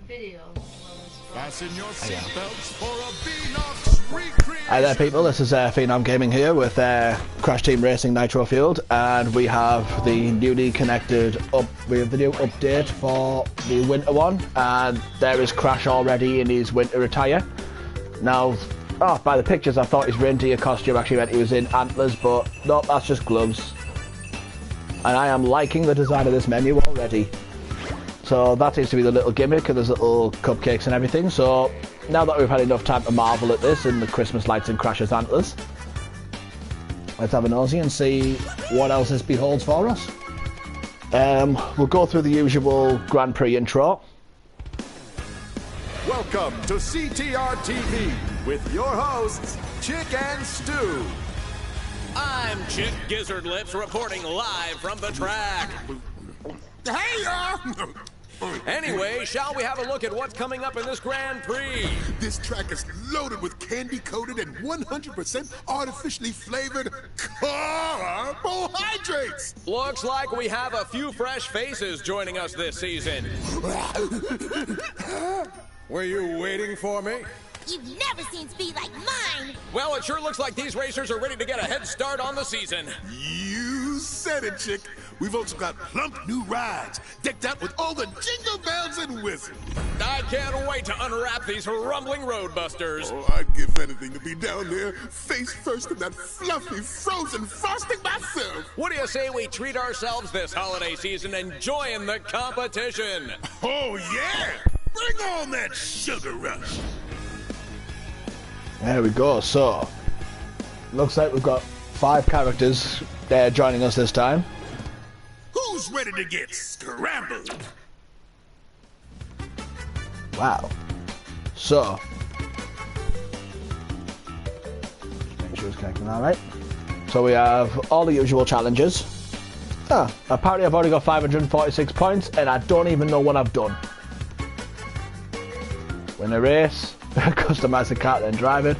Fasten your seatbelts for a Beanox recreation. Hi there people, this is Phenom Gaming here with Crash Team Racing Nitro-Fueled, and we have the newly connected we have the new update for the winter one, and there is Crash already in his winter attire. Now, by the pictures I thought his reindeer costume actually meant he was in antlers, but no, that's just gloves. And I am liking the design of this menu already. So that seems to be the little gimmick, and there's little cupcakes and everything. So now that we've had enough time to marvel at this and the Christmas lights and Crash's antlers, let's have a nosy and see what else this beholds for us. We'll go through the usual Grand Prix intro. Welcome to CTR TV with your hosts, Chick and Stu. I'm Chick Gizzard Lips reporting live from the track. Hey, y'all! Anyway, shall we have a look at what's coming up in this Grand Prix? This track is loaded with candy-coated and 100% artificially flavored carbohydrates! Looks like we have a few fresh faces joining us this season. Were you waiting for me? You've never seen speed like mine! Well, it sure looks like these racers are ready to get a head start on the season. You said it, Chick. We've also got plump new rides, decked out with all the jingle bells and whistles. I can't wait to unwrap these rumbling roadbusters. Oh, I'd give anything to be down there, face first in that fluffy, frozen frosting myself. What do you say we treat ourselves this holiday season and join the competition? Oh, yeah! Bring on that sugar rush. There we go. So looks like we've got 5 characters joining us this time. Who's ready to get scrambled? Wow. So make sure it's connecting all right. So we have all the usual challenges. Apparently I've already got 546 points and I don't even know what I've done. Win a race, customize the car, then drive it.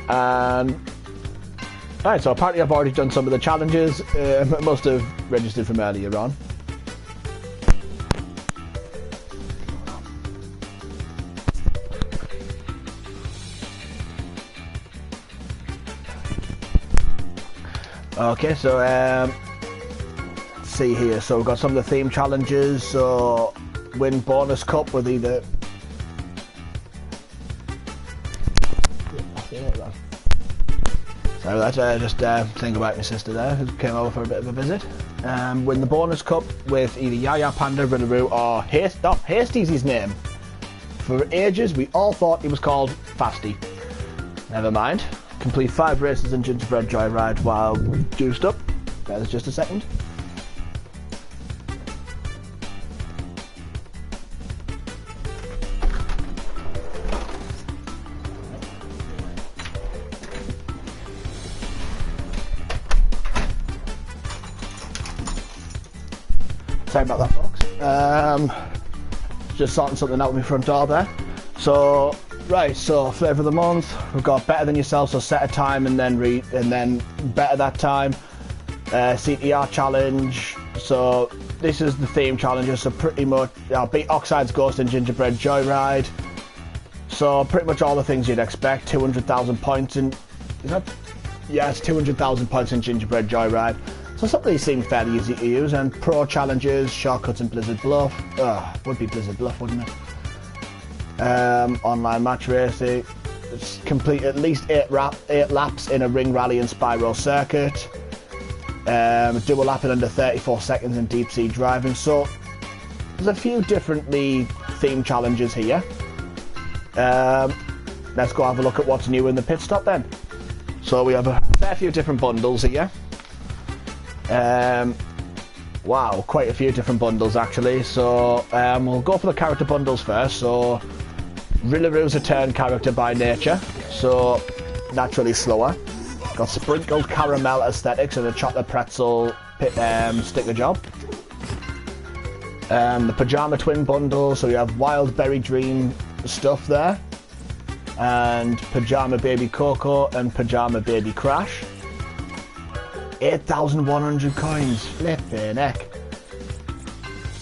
And right, so apparently I've already done some of the challenges. Must have registered from earlier on. Okay, so let's see here. So we've got some of the theme challenges. So win bonus cup with either. So that's just think about my sister there who came over for a bit of a visit. Win the bonus cup with either Yaya Panda, Rinaroo or Hasty's his name. For ages we all thought he was called Fasty. Never mind. Complete 5 races in Gingerbread Joyride while juiced up. There's just a second. Sorry about that, folks. Just sorting something out with my front door there. So, right, so flavour of the month, we've got better than yourself, so set a time and then better that time. CTR challenge. So this is the theme challenges. So pretty much, beat Oxide's Ghost in Gingerbread Joyride. So pretty much all the things you'd expect. 200,000 points in. Is that? Yeah, it's 200,000 points in Gingerbread Joyride. So some of these seem fairly easy to use, and pro challenges, shortcuts in Blizzard Bluff. Would be Blizzard Bluff, wouldn't it? Online match racing. Complete at least 8 laps in a ring rally and spiral circuit. Do a lap in under 34 seconds in deep sea driving. So there's a few differently themed challenges here. Let's go have a look at what's new in the pit stop then. So we have a fair few different bundles here. Wow, quite a few different bundles actually. So we'll go for the character bundles first. So Rinaroo's a turn character by nature, so naturally slower. Got sprinkled caramel aesthetics and a chocolate pretzel sticker job. The pajama twin bundle, so we have wild berry dream stuff there, and pajama baby Coco and pajama baby Crash. 8,100 coins, flipping heck.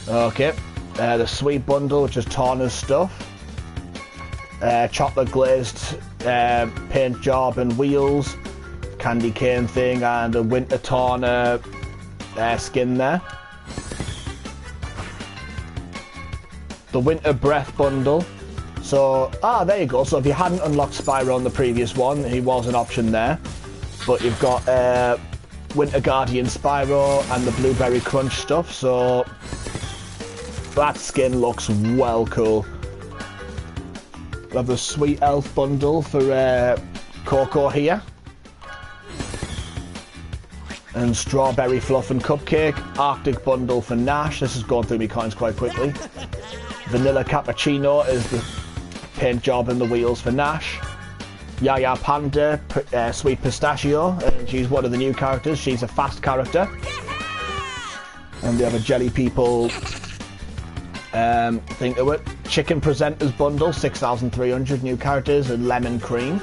Okay, The sweet bundle, which is Torna's stuff. Chocolate glazed paint job and wheels, candy cane thing, and a winter Torna skin there. The winter breath bundle. So, there you go. So if you hadn't unlocked Spyro in the previous one, he was an option there. But you've got Winter Guardian Spyro and the Blueberry Crunch stuff. So that skin looks well cool. We have the Sweet Elf bundle for Coco here. And Strawberry Fluff and Cupcake. Arctic bundle for Nash. This is going through my coins quite quickly. Vanilla Cappuccino is the paint job and the wheels for Nash. Yaya Panda, Sweet Pistachio. And she's one of the new characters. She's a fast character. And we have a Jelly People thing to it. Chicken Presenters bundle, 6,300 new characters, and Lemon Cream.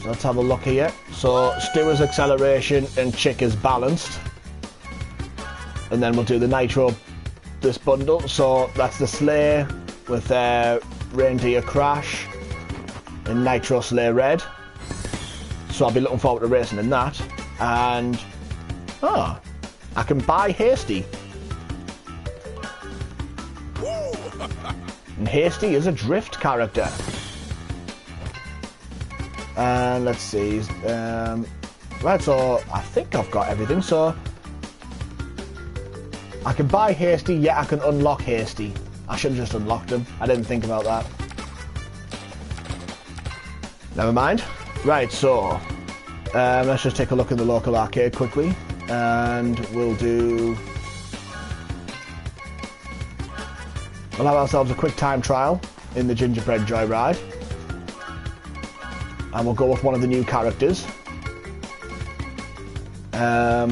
So let's have a look here. So Stu is acceleration and Chick is balanced. And then we'll do the Nitro, this bundle. So that's the Sleigh with Reindeer Crash and Nitro Sleigh Red. So I'll be looking forward to racing in that. And I can buy Hasty. And Hasty is a drift character. And let's see. Right, so I think I've got everything. So I can buy Hasty, yet I can unlock Hasty. I should have just unlocked him. I didn't think about that. Never mind. Right, so let's just take a look in the local arcade quickly. And we'll have ourselves a quick time trial in the Gingerbread Joyride. And we'll go with one of the new characters. So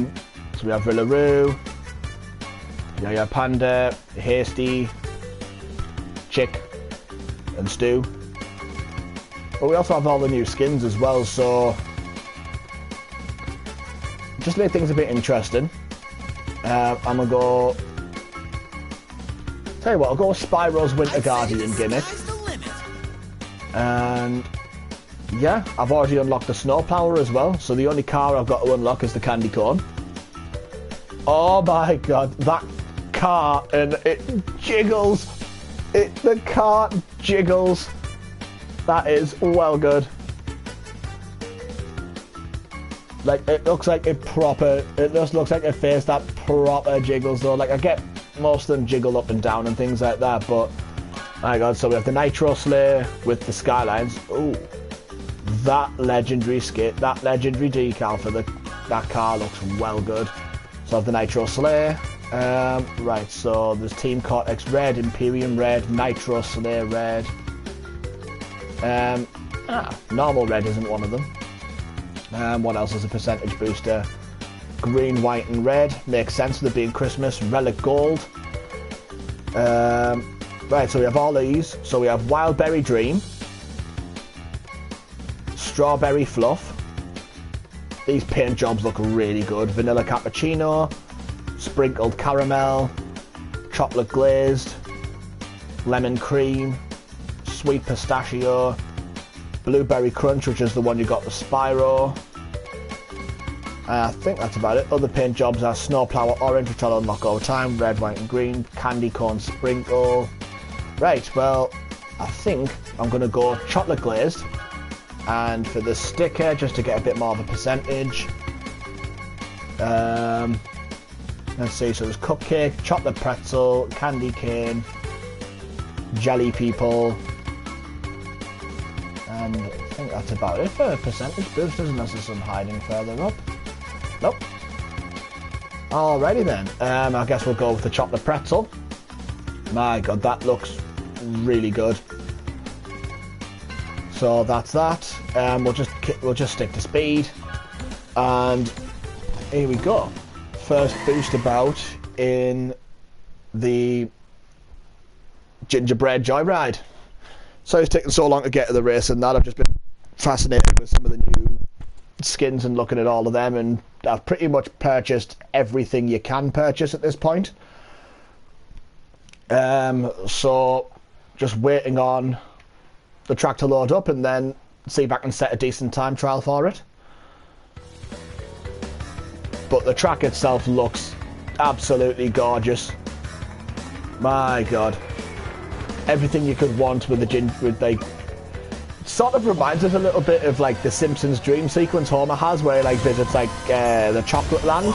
we have Rillaroo, Yaya Panda, Hasty, Chick, and Stu. But we also have all the new skins as well, so just make things a bit interesting. I'm gonna go. Tell you what, I'll go with Spyro's Winter Guardian gimmick. And yeah, I've already unlocked the Snowplower as well, so the only car I've got to unlock is the Candy Corn. Oh my god, that car, and it jiggles. The car jiggles. That is well good. Like, it looks like it just looks like a face that proper jiggles though. Like, I get most of them jiggle up and down and things like that, but my god. So we have the Nitro Sleigh with the Skylines. Ooh, that legendary skit, that legendary decal for that car looks well good. So I have the Nitro Sleigh. Right, so there's Team Cortex Red, Imperium Red, Nitro Sleigh Red. Normal Red isn't one of them. What else is a percentage booster? Green, white and red. Makes sense with it being Christmas. Relic Gold. Right, so we have all these. So we have Wild Berry Dream. Strawberry Fluff. These paint jobs look really good. Vanilla Cappuccino. Sprinkled Caramel. Chocolate Glazed. Lemon Cream. Sweet Pistachio. Blueberry Crunch, which is the one you got with Spyro. I think that's about it. Other paint jobs are Snowplower Orange, which I'll unlock over time, red, white and green, Candy Corn Sprinkle. Right, well, I think I'm going to go Chocolate Glazed. And for the sticker, just to get a bit more of a percentage, let's see, so there's Cupcake, Chocolate Pretzel, Candy Cane, Jelly People, and I think that's about it for a percentage boosters, unless there's some hiding further up. Nope. Alrighty then, I guess we'll go with the Chocolate Pretzel. My god, that looks really good. So that's that. We'll just stick to speed, and here we go. First boost about in the Gingerbread Joyride. So it's taken so long to get to the race and that. I've just been fascinated with some of the new skins and looking at all of them, and I've pretty much purchased everything you can purchase at this point. So just waiting on the track to load up and then see if I can set a decent time trial for it. But the track itself looks absolutely gorgeous. My god. Everything you could want with like, sort of reminds us a little bit of like the Simpsons dream sequence Homer has, where he like visits like the chocolate land.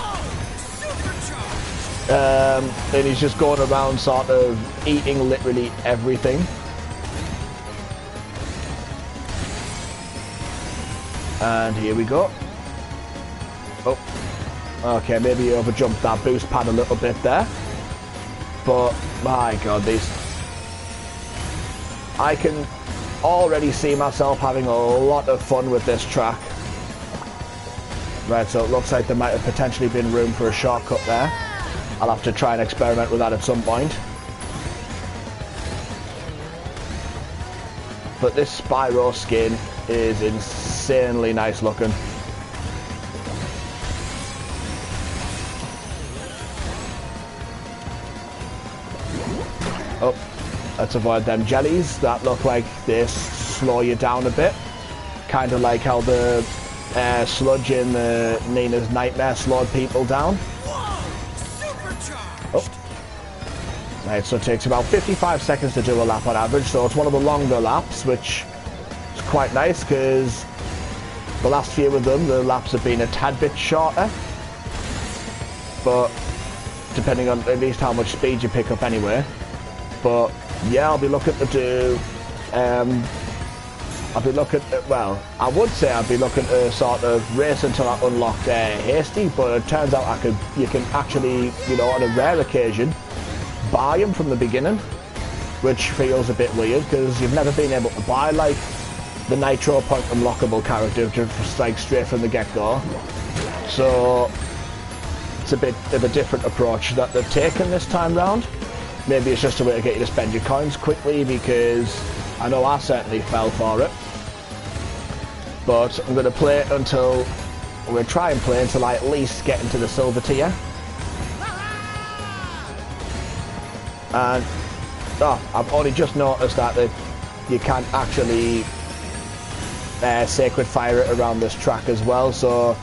And he's just going around sort of eating literally everything. And here we go. Oh, okay, maybe he overjumped that boost pad a little bit there. But my god, I can already see myself having a lot of fun with this track. Right, so it looks like there might have potentially been room for a shortcut there. I'll have to try and experiment with that at some point. But this Spyro skin is insanely nice looking. Oh, let's avoid them jellies that look like they slow you down a bit. Kind of like how the sludge in the Nina's Nightmare slowed people down. Oh. Right, so it takes about 55 seconds to do a lap on average, so it's one of the longer laps, which is quite nice because the last few of them, the laps have been a tad bit shorter. But depending on at least how much speed you pick up anyway. But yeah, I'll be looking to do, well, I would say I'd be looking to sort of race until I unlocked Hasty, but it turns out you can actually, you know, on a rare occasion, buy him from the beginning, which feels a bit weird because you've never been able to buy like the Nitro point unlockable character just like straight from the get-go. So it's a bit of a different approach that they've taken this time round. Maybe it's just a way to get you to spend your coins quickly, because I know I certainly fell for it. But I'm going to play it until, I'm going to try and play until I at least get into the silver tier. And I've only just noticed that you can't actually sacred fire it around this track as well, so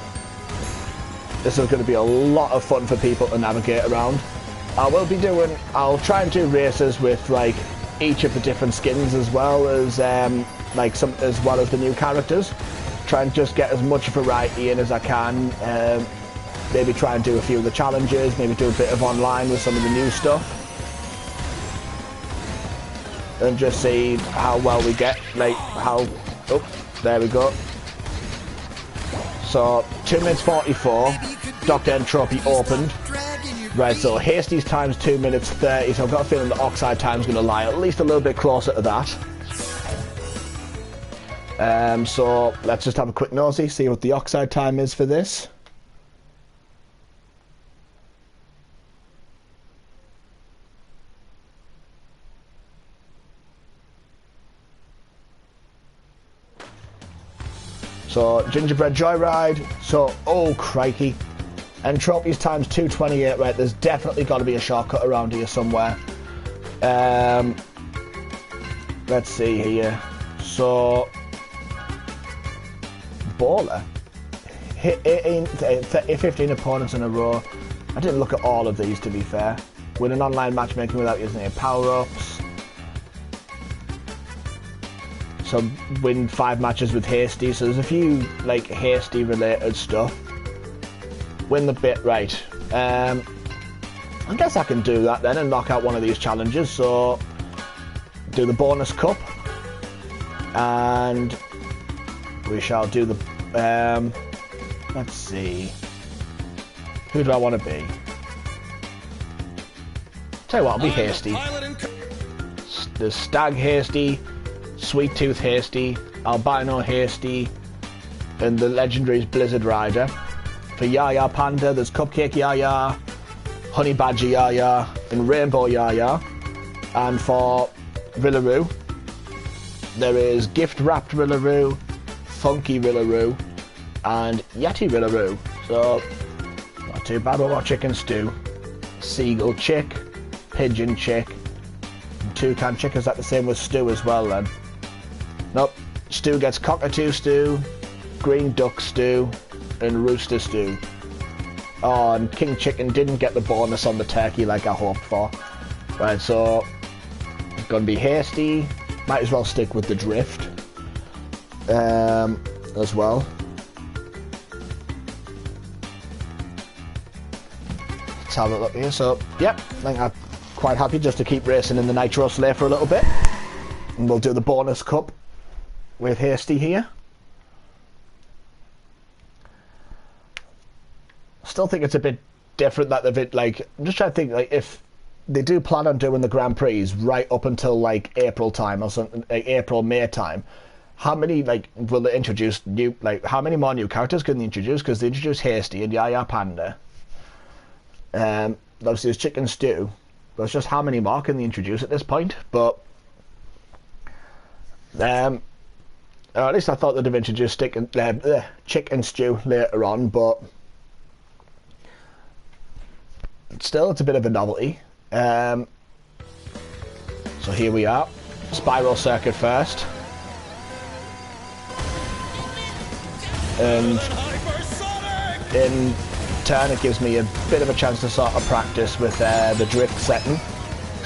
this is going to be a lot of fun for people to navigate around. I'll try and do races with like each of the different skins as well as the new characters. Try and just get as much variety in as I can. Maybe try and do a few of the challenges, maybe do a bit of online with some of the new stuff. And just see how well we get, there we go. So 2 minutes 44, Dr. Entropy opened. Right, so Hasty's time's 2 minutes 30, so I've got a feeling the Oxide time's going to lie at least a little bit closer to that. So let's just have a quick nosy, see what the Oxide time is for this. So, Gingerbread Joyride, so, oh crikey. Entropy's time's 2:28, right, there's definitely got to be a shortcut around here somewhere. Let's see here. So, Bowler. Hit 15 opponents in a row. I didn't look at all of these, to be fair. Win an online matchmaking without using any power-ups. So win 5 matches with Hasty, so there's a few like Hasty related stuff. Win the bit, right. I guess I can do that then and knock out one of these challenges. So do the bonus cup, and we shall do the let's see, who do I want to be? Tell you what, I'll be Hasty. There's Stag Hasty, Sweet Tooth Hasty, Albino Hasty, and the legendary's Blizzard Rider. For Yaya Panda, there's Cupcake Yaya, Honey Badger Yaya, and Rainbow Yaya. And for Rillaroo, there is Gift Wrapped Rillaroo, Funky Rillaroo, and Yeti Rillaroo. So, not too bad. We've got Chicken Stew, Seagull Chick, Pigeon Chick, Toucan Chick. Is that the same with Stu as well then? Nope. Stu gets Cockatoo Stew, Green Duck Stew, and Rooster Stew. Oh, and King Chicken didn't get the bonus on the turkey like I hoped for. Right, so it's gonna be hasty. Might as well stick with the drift as well. Let's have a look here. So, yep, I think I'm quite happy just to keep racing in the Nitro Sleigh for a little bit. And we'll do the bonus cup with Hasty here. Still think it's a bit different that they've, like, I'm just trying to think, like, if they do plan on doing the Grand Prix right up until, like, April time or something, like April, May time, how many, like, will they introduce new, like, how many more new characters can they introduce? Because they introduced Hasty and Yaya Panda. Obviously there's Chicken Stew. But it's just how many more can they introduce at this point? But, or at least I thought they'd have introduced Chicken Stew later on, but still, it's a bit of a novelty. So here we are. Spiral Circuit first. And in turn, it gives me a bit of a chance to sort of practice with the drift setting.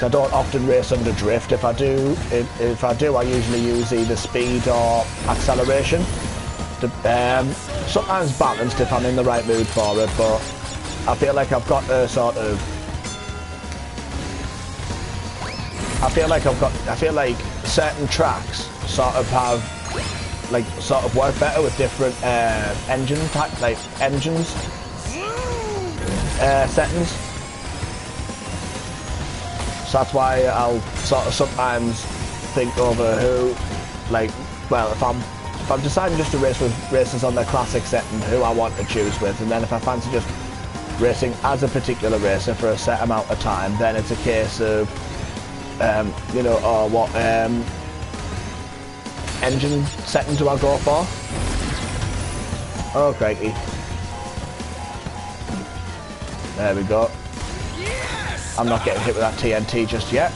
I don't often race under drift. If I do, I usually use either speed or acceleration. Sometimes balanced if I'm in the right mood for it, but I feel like I've got a sort of. I feel like certain tracks sort of have, like, sort of work better with different engine type, like engines settings. So that's why I'll sort of sometimes think over who, like, well, if I'm deciding just to race with racers on their classic setting, who I want to choose with, and then if I fancy just racing as a particular racer for a set amount of time, then it's a case of, you know, what engine setting do I go for? Oh, crikey. There we go. I'm not getting hit with that TNT just yet.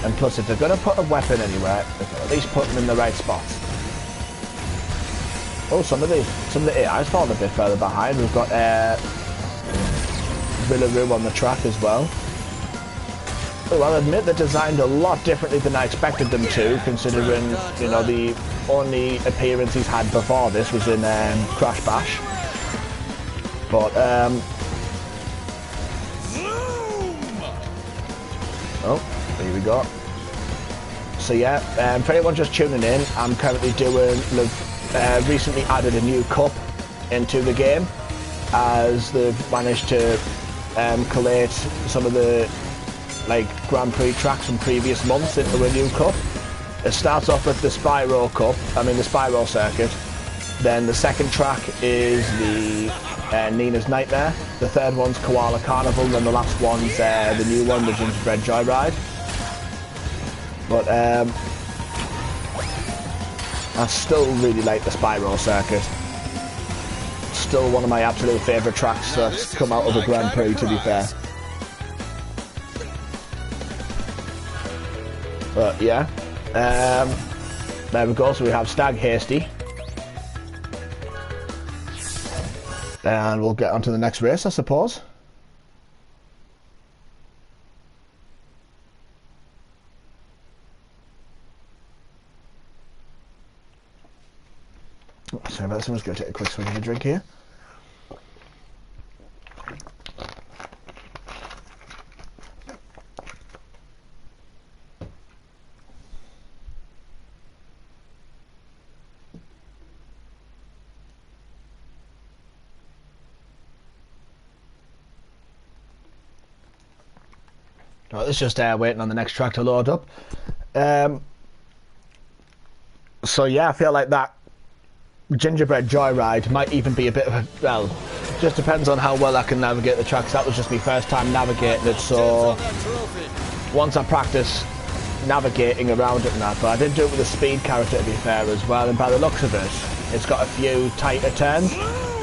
And plus, if they're going to put a weapon anywhere, they can at least put them in the right spots. Oh, some of the AI's fallen a bit further behind. We've got Villaroo on the track as well. Oh, I'll admit they're designed a lot differently than I expected them to, considering, you know, the only appearance he's had before this was in Crash Bash. But, oh, here we go. So yeah, for anyone just tuning in, I'm currently doing, recently added a new cup into the game, as they've managed to collate some of the, like, Grand Prix tracks from previous months into a new cup. It starts off with the Spyro Circuit. Then the second track is the Nina's Nightmare. The third one's Koala Carnival, and then the last one's the new one, the Gingerbread Joyride. But I still really like the Spyro Circuit. Still one of my absolute favourite tracks that's come out of a Grand Prix, to be fair. But yeah, there we go. So we have Stag Hasty. And we'll get on to the next race, I suppose. Oh, sorry about that, someone's going to take a quick swig of a drink here. Right, it's just waiting on the next track to load up. So yeah, I feel like that Gingerbread Joyride might even be a bit of a, well, just depends on how well I can navigate the tracks. That was just my first time navigating it, so once I practice navigating around it and that, but I did do it with a speed character, to be fair, as well, and by the looks of it, it's got a few tighter turns,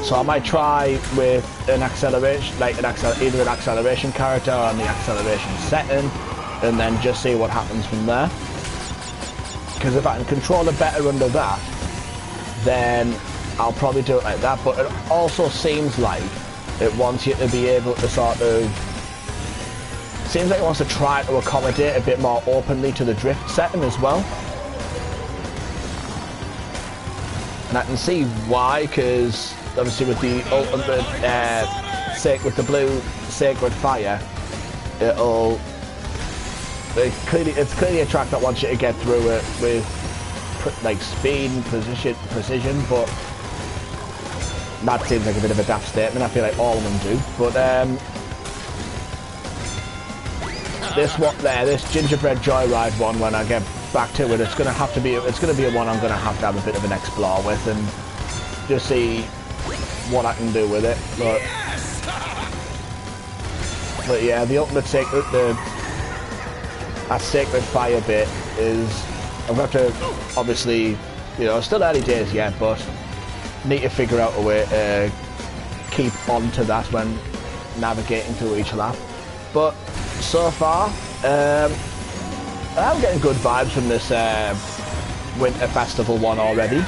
So I might try with an acceleration, like either an acceleration character or the acceleration setting, and then just see what happens from there. Because if I can control it better under that, then I'll probably do it like that. But it also seems like it wants you to be able to sort of, seems like it wants to try to accommodate a bit more openly to the drift setting as well. And I can see why, because obviously with the ultimate with the blue Sacred Fire, it's clearly a track that wants you to get through it with like speed and precision, but that seems like a bit of a daft statement. I feel like all of them do, but this Gingerbread Joyride one, when I get back to it, it's gonna be a one I'm gonna have to have a bit of an explore with and just see what I can do with it. But yeah, the ultimate Sacred Fire bit is, I've got to, obviously, you know, still early days yet, but need to figure out a way to keep on to that when navigating through each lap. But so far, I'm getting good vibes from this Winter Festival one already.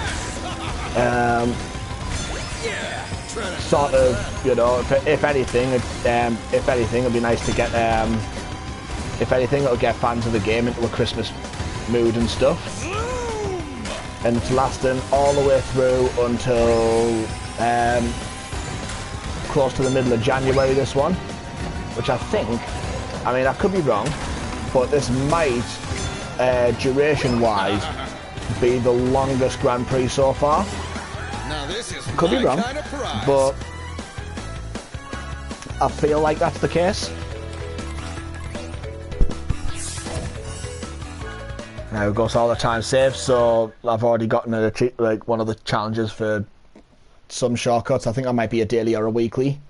Sort of, you know, if anything, it'd be nice to get, if anything, it'll get fans of the game into a Christmas mood and stuff. And it's lasting all the way through until close to the middle of January, this one, which I think, I mean, I could be wrong, but this might, duration-wise, be the longest Grand Prix so far. Now this is Could be wrong, kind of prize. but I feel like that's the case. Now it goes all the time saved, so I've already gotten like one of the challenges for some shortcuts. I think I might be a daily or a weekly.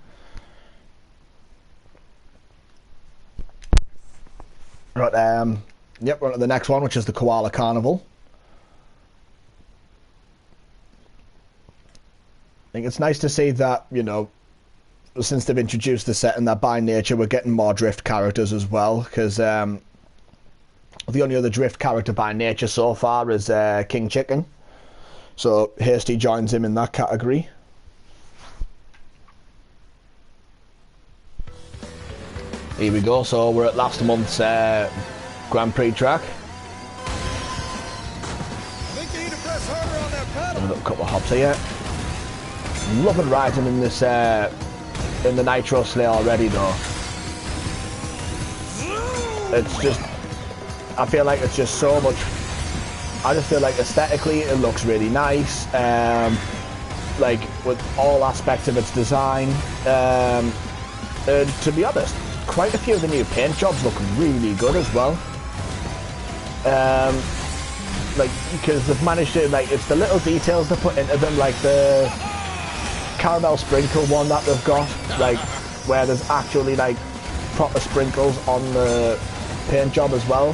Right, yep, we're on to the next one, which is the Koala Carnival. I think it's nice to see that, you know, since they've introduced the setting, that by nature we're getting more drift characters as well, because the only other drift character by nature so far is King Chicken, so Hasty joins him in that category. Here we go, so we're at last month's Grand Prix track. Think you need to press harder on that pedal. A little couple of hops here. Loving riding in this in the Nitro sleigh already though. It's just, I feel like it's just so much, I just feel like aesthetically it looks really nice, like with all aspects of its design, and to be honest, quite a few of the new paint jobs look really good as well. Like, because they've managed to, like, it's the little details they put into them, like the caramel sprinkle one that they've got, like where there's actually like proper sprinkles on the paint job as well,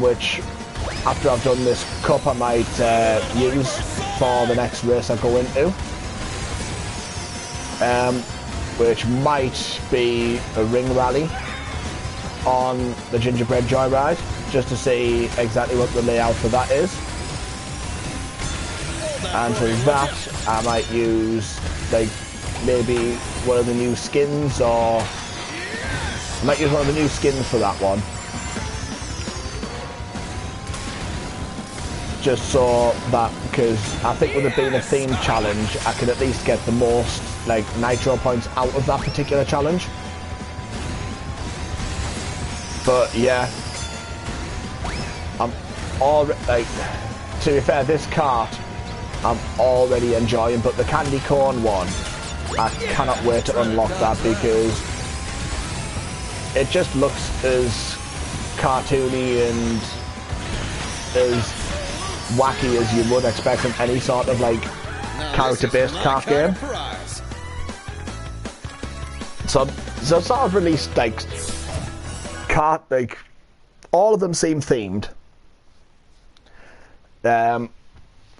which after I've done this cup I might use for the next race I go into, which might be a ring rally on the Gingerbread Joyride, just to see exactly what the layout for that is. And for that I might use like maybe one of the new skins, or I might use one of the new skins for that one, just so that, because I think with it being a themed challenge I can at least get the most like nitro points out of that particular challenge. But yeah, I'm already, like, to be fair, this kart I'm already enjoying, but the candy corn one, I cannot wait to unlock that, because it just looks as cartoony and as wacky as you would expect from any sort of like character-based kart game. So sort of released like kart, like all of them seem themed.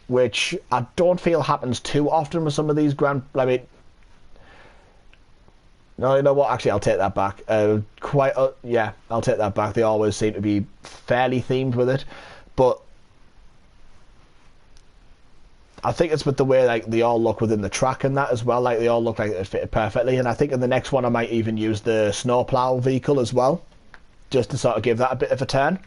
which I don't feel happens too often with some of these no, you know what? Actually, I'll take that back. Yeah, I'll take that back. They always seem to be fairly themed with it, but I think it's with the way like they all look within the track and that as well. Like they all look like it fitted perfectly. And I think in the next one I might even use the snowplow vehicle as well, just to sort of give that a bit of a turn.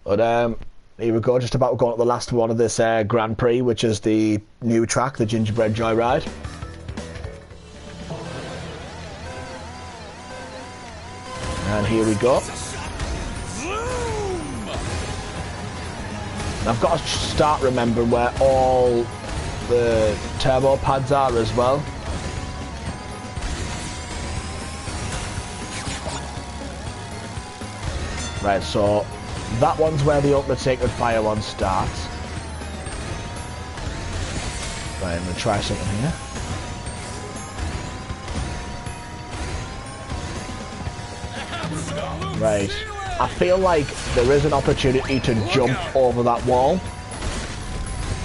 But here we go. Just about going to the last one of this Grand Prix, which is the new track, the Gingerbread Joyride. And here we go. I've got to start remembering where all the turbo pads are as well. Right, so that one's where the Ultimate Sacred Fire one starts. Right, I'm going to try something here. Right. I feel like there is an opportunity to jump over that wall,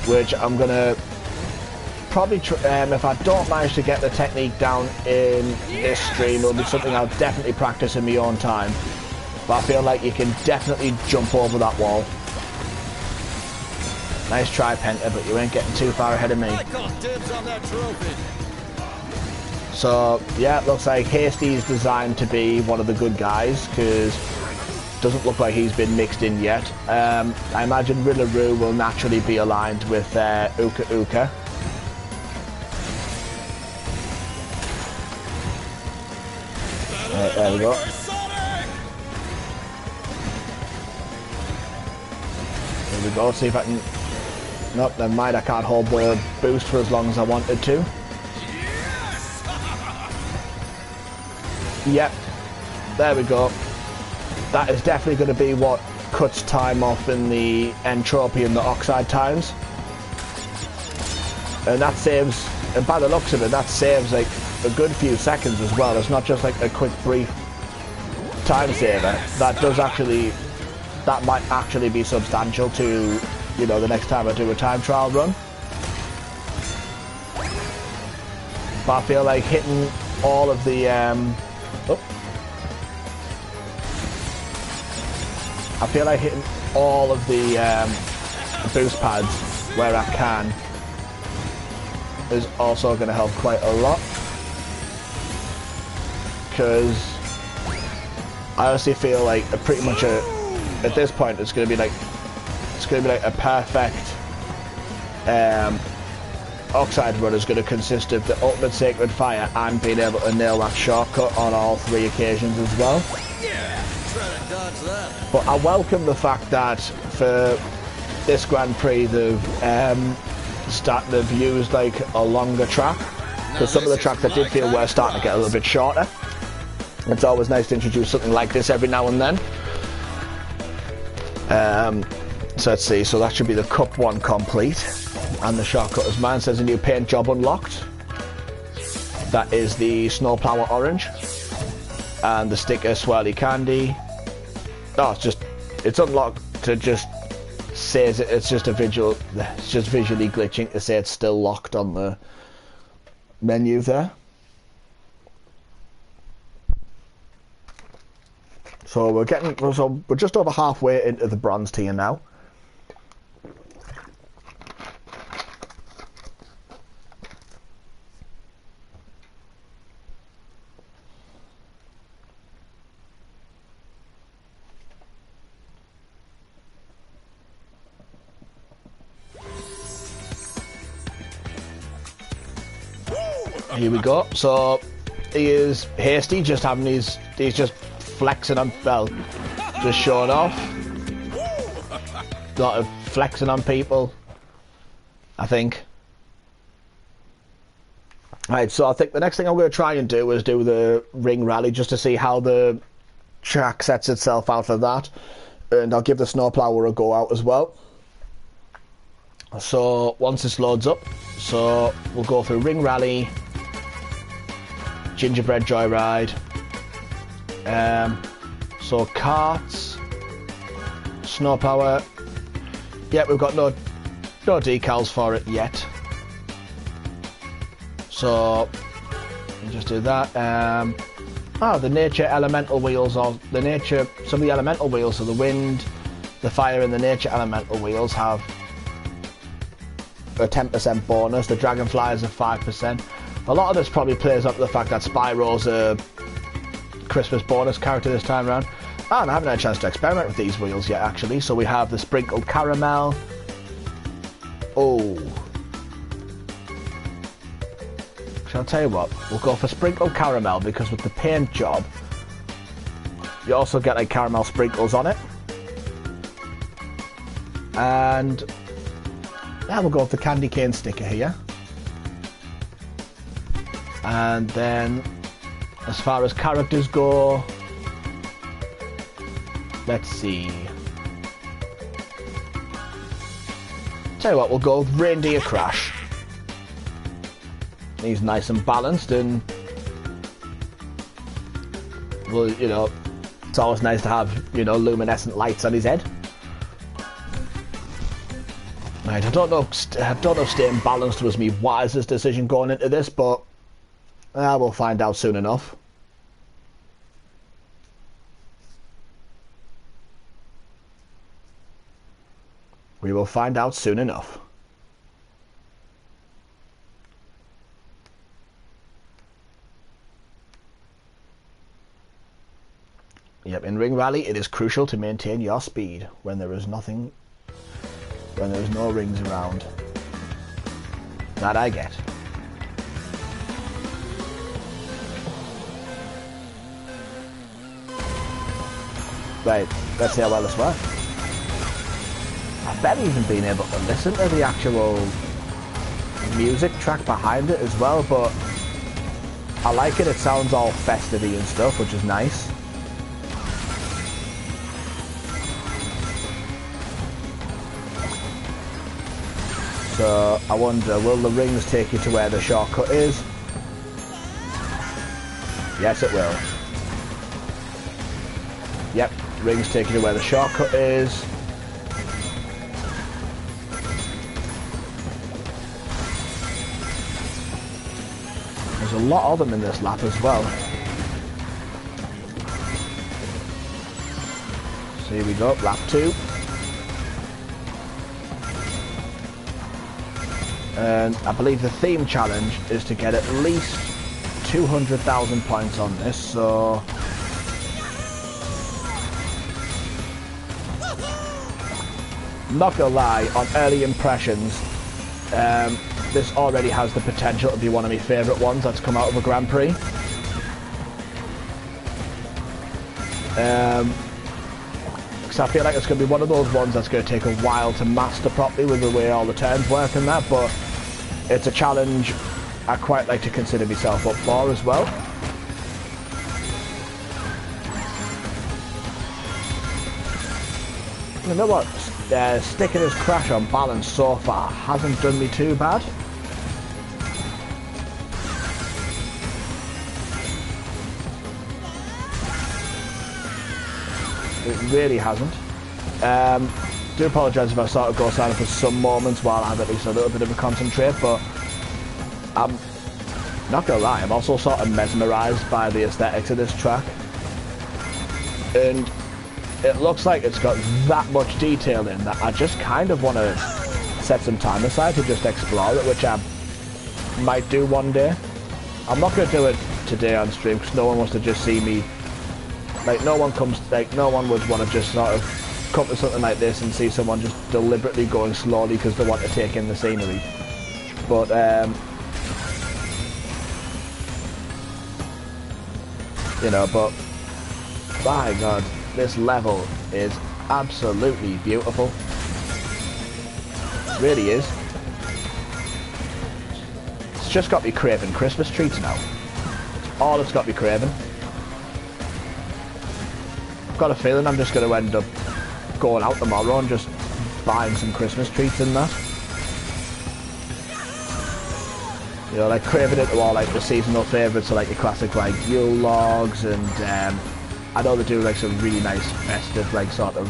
which I'm going to probably, if I don't manage to get the technique down in this stream, it'll be something I'll definitely practice in my own time. But I feel like you can definitely jump over that wall. Nice try, Penta, but you ain't getting too far ahead of me. So, yeah, it looks like Hasty's designed to be one of the good guys, because doesn't look like he's been mixed in yet. I imagine Rillaroo will naturally be aligned with Uka Uka. Right, there we go. Here we go, see if I can... Nope, never mind, I can't hold the boost for as long as I wanted to. Yep, there we go. That is definitely going to be what cuts time off in the entropy and the oxide times. And that saves, and by the looks of it, that saves like a good few seconds as well. It's not just like a quick brief time saver. That does actually, that might actually be substantial to, you know, the next time I do a time trial run. But I feel like hitting all of the I feel like hitting all of the boost pads where I can is also going to help quite a lot, because I honestly feel like pretty much at this point it's going to be like a perfect oxide run is going to consist of the Ultimate Sacred Fire and being able to nail that shortcut on all 3 occasions as well. But I welcome the fact that for this Grand Prix they've used like a longer track, because some of the tracks I did feel were starting to get a little bit shorter. It's always nice to introduce something like this every now and then. So let's see, so that should be the Cup 1 complete, and the shortcut as mine says a new paint job unlocked. That is the Snowplower Orange, and the sticker Swirly Candy. Oh, it's unlocked to just says it's just a visual, it's just visually glitching to say it's still locked on the menu there. So we're just over halfway into the bronze tier now. Here we go. So he is Hasty, just having he's just flexing on, well, just showing off. A lot of flexing on people, I think. Right, so I think the next thing I'm going to try and do is do the ring rally, just to see how the track sets itself out for that, and I'll give the snowplower a go out as well. So once this loads up, so we'll go through ring rally, gingerbread joyride, so karts, snowplower, yeah, we've got no decals for it yet. So we'll just do that. The nature elemental wheels, or some of the elemental wheels, so the wind, the fire, and the nature elemental wheels have a 10% bonus. The dragonflies are 5%. A lot of this probably plays up to the fact that Spyro's a Christmas bonus character this time around. And I haven't had a chance to experiment with these wheels yet, actually. So we have the sprinkled caramel. Oh. I'll tell you what, we'll go for sprinkled caramel, because with the paint job you also get like caramel sprinkles on it. And yeah, we'll go with the candy cane sticker here. And then as far as characters go, let's see, tell you what, we'll go with Reindeer Crash. He's nice and balanced, and well, you know, it's always nice to have, you know, luminescent lights on his head. Right, I don't know if staying balanced was my wisest decision going into this, but we'll find out soon enough. We will find out soon enough. Yep, in Ring Rally, it is crucial to maintain your speed when there is no rings around. That I get. Right, let's see how well this works. I bet even being able to listen to the actual music track behind it as well, but I like it. It sounds all festive-y and stuff, which is nice. So I wonder, will the rings take you to where the shortcut is? Yes, it will. Yep, rings take you to where the shortcut is. There's a lot of them in this lap as well. So here we go, lap 2. And I believe the theme challenge is to get at least 200,000 points on this, so not gonna lie, on early impressions, this already has the potential to be one of my favourite ones that's come out of a Grand Prix. Because I feel like it's going to be one of those ones that's going to take a while to master properly with the way all the turns work and that, but it's a challenge I quite like to consider myself up for as well. You know what? Sticking his Crash on balance so far hasn't done me too bad. It really hasn't. Do apologise if I sort of go silent for some moments while I have at least a little bit of a concentrate, but I'm not gonna lie, I'm also sort of mesmerised by the aesthetics of this track. And it looks like it's got that much detail in that I just kind of want to set some time aside to just explore it, which I might do one day. I'm not going to do it today on stream because no one wants to just see me. Like, no one would want to just sort of come to something like this and see someone just deliberately going slowly because they want to take in the scenery. But you know, but my God, this level is absolutely beautiful. It really is. It's just got me craving Christmas treats now. It's all it's got me craving. I've got a feeling I'm just going to end up going out tomorrow and just buying some Christmas treats and that. You know, like craving into all like the seasonal favourites, so like your classic like Yule logs, and I know they do like some really nice festive like sort of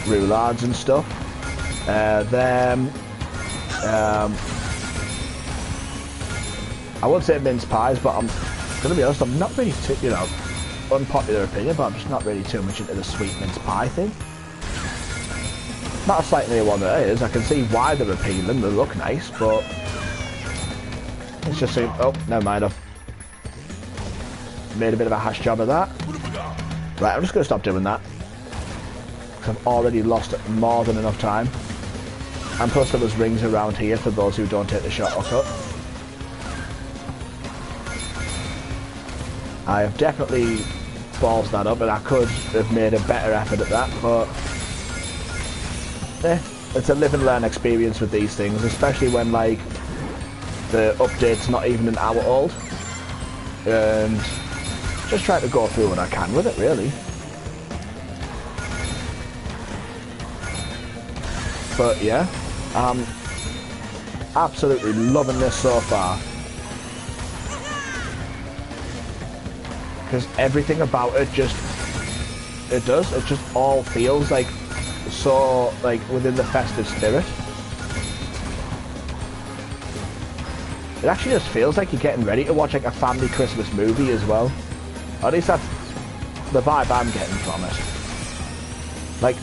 roulades and stuff. Them. I would say mince pies, but I'm gonna be honest, I'm not really too, you know, unpopular opinion, but I'm just not really too much into the sweet mince pie thing. Not a slightly one that is. I can see why they're appealing. They look nice, but it's just so. Oh, never mind. I've made a bit of a hash job of that. Right, I'm just gonna stop doing that because I've already lost more than enough time. And plus, there was rings around here for those who don't take the shortcut. I have definitely ballsed that up, and I could have made a better effort at that, but it's a live and learn experience with these things, especially when like the update's not even an hour old, and just try to go through what I can with it, really. But yeah, I'm absolutely loving this so far. Because everything about it just all feels like so like within the festive spirit. It actually just feels like you're getting ready to watch like a family Christmas movie as well. Or at least that's the vibe I'm getting from it. Like,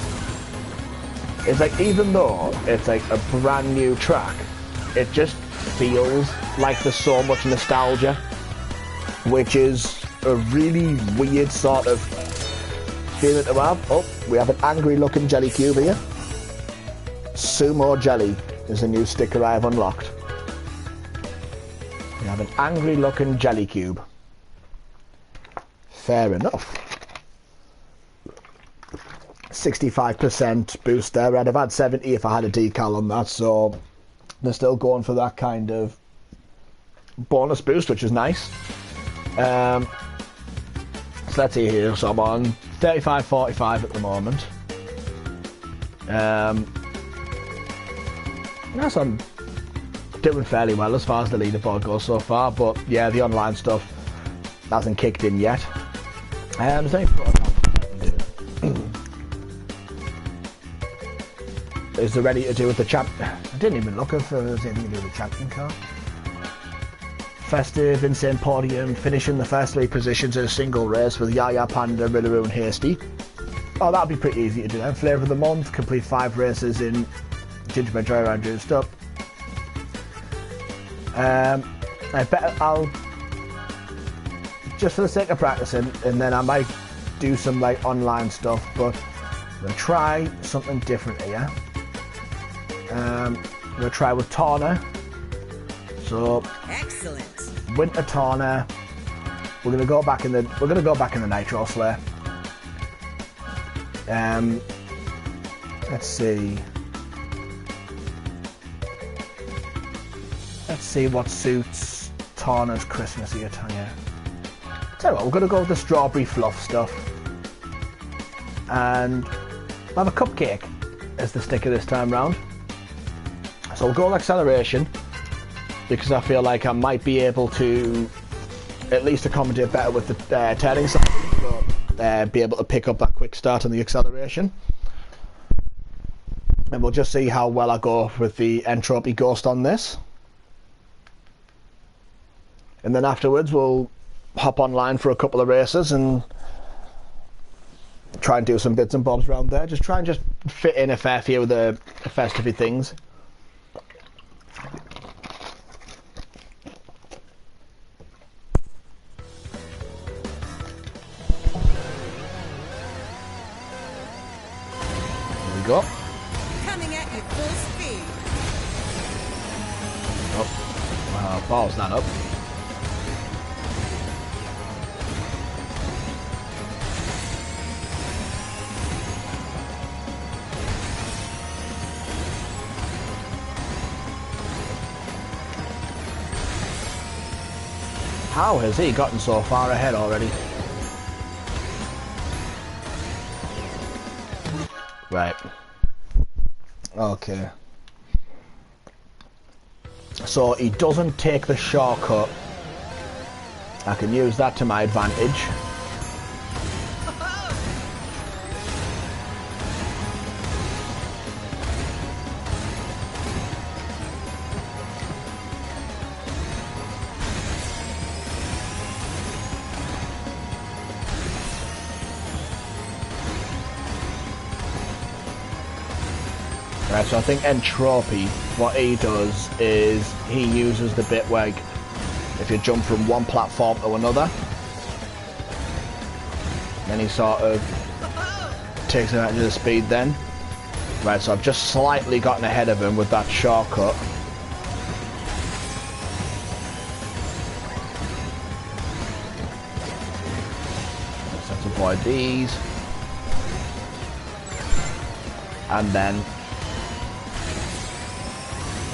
it's like, even though it's like a brand new track, it just feels like there's so much nostalgia, which is a really weird sort of feeling to have. Oh, we have an angry looking jelly cube here. Sumo Jelly is a new sticker I have unlocked. We have an angry looking jelly cube. Fair enough. 65% boost there. I'd have had 70 if I had a decal on that, so they're still going for that kind of bonus boost, which is nice. So let's see here, so I'm on 35.45 at the moment. Yes, I'm doing fairly well as far as the leaderboard goes so far, but yeah, the online stuff hasn't kicked in yet. Is there is there ready to do with the champ? I didn't even look if there was anything to do with the champion car. Festive, insane podium, finishing the first 3 positions in a single race with Yaya, Panda, Rillaroon and Hasty. Oh, that'll be pretty easy to do then. Flavour of the month, complete 5 races in Gingerbread Joyride and stuff. I'll just for the sake of practicing, and then I might do some like online stuff, but I'm gonna try something different here. I'm gonna try with Torna. So excellent. Winter Torna. We're gonna go back in the Nitro Slay. Let's see. Let's see what suits Torna's Christmassy attire. Tell you what, we're gonna go with the strawberry fluff stuff. And I'll have a cupcake as the sticker this time round. So we'll go with acceleration, because I feel like I might be able to at least accommodate better with the turning side, but be able to pick up that quick start on the acceleration. And we'll just see how well I go with the Entropy Ghost on this. And then afterwards we'll hop online for a couple of races and try and do some bits and bobs around there. Just try and just fit in a fair few of the festive things. Go. Coming at you full speed. Oh, balls that up. How has he gotten so far ahead already? Right. Okay. So he doesn't take the shortcut. I can use that to my advantage. Right, so I think Entropy, what he does is he uses the bit where if you jump from one platform to another, then he sort of takes advantage of the speed then. Right, so I've just slightly gotten ahead of him with that shortcut. Let's avoid these. And then,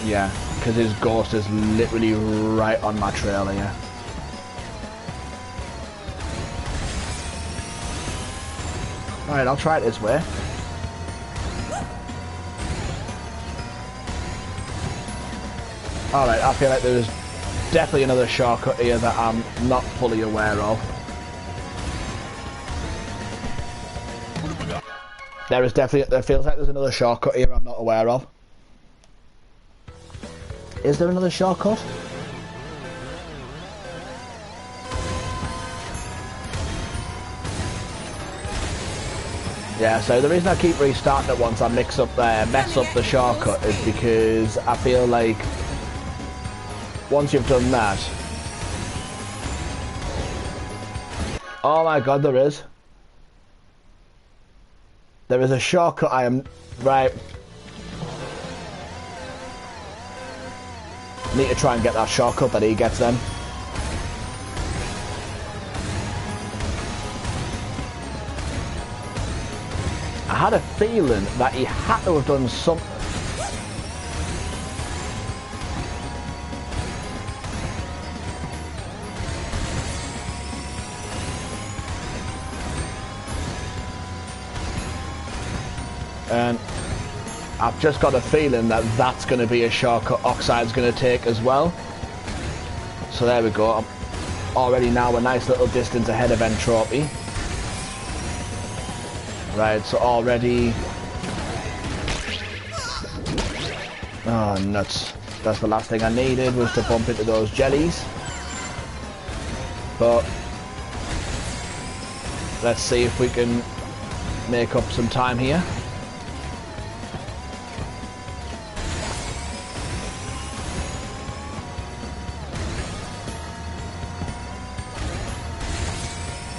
yeah, because his ghost is literally right on my trail here. Alright, I'll try it this way. Alright, I feel like there's definitely another shortcut here that I'm not fully aware of. There feels like there's another shortcut here I'm not aware of. Is there another shortcut? Yeah, so the reason I keep restarting it once I mess up the shortcut is because I feel like once you've done that... Oh my god, there is. There is a shortcut I am... Right. Need to try and get that shortcut that he gets then. I had a feeling that he had to have done something. And I've just got a feeling that that's going to be a shortcut Oxide's going to take as well. So there we go. I'm already now a nice little distance ahead of Entropy. Right, so already... Oh, nuts. That's the last thing I needed, was to bump into those jellies. But... let's see if we can make up some time here.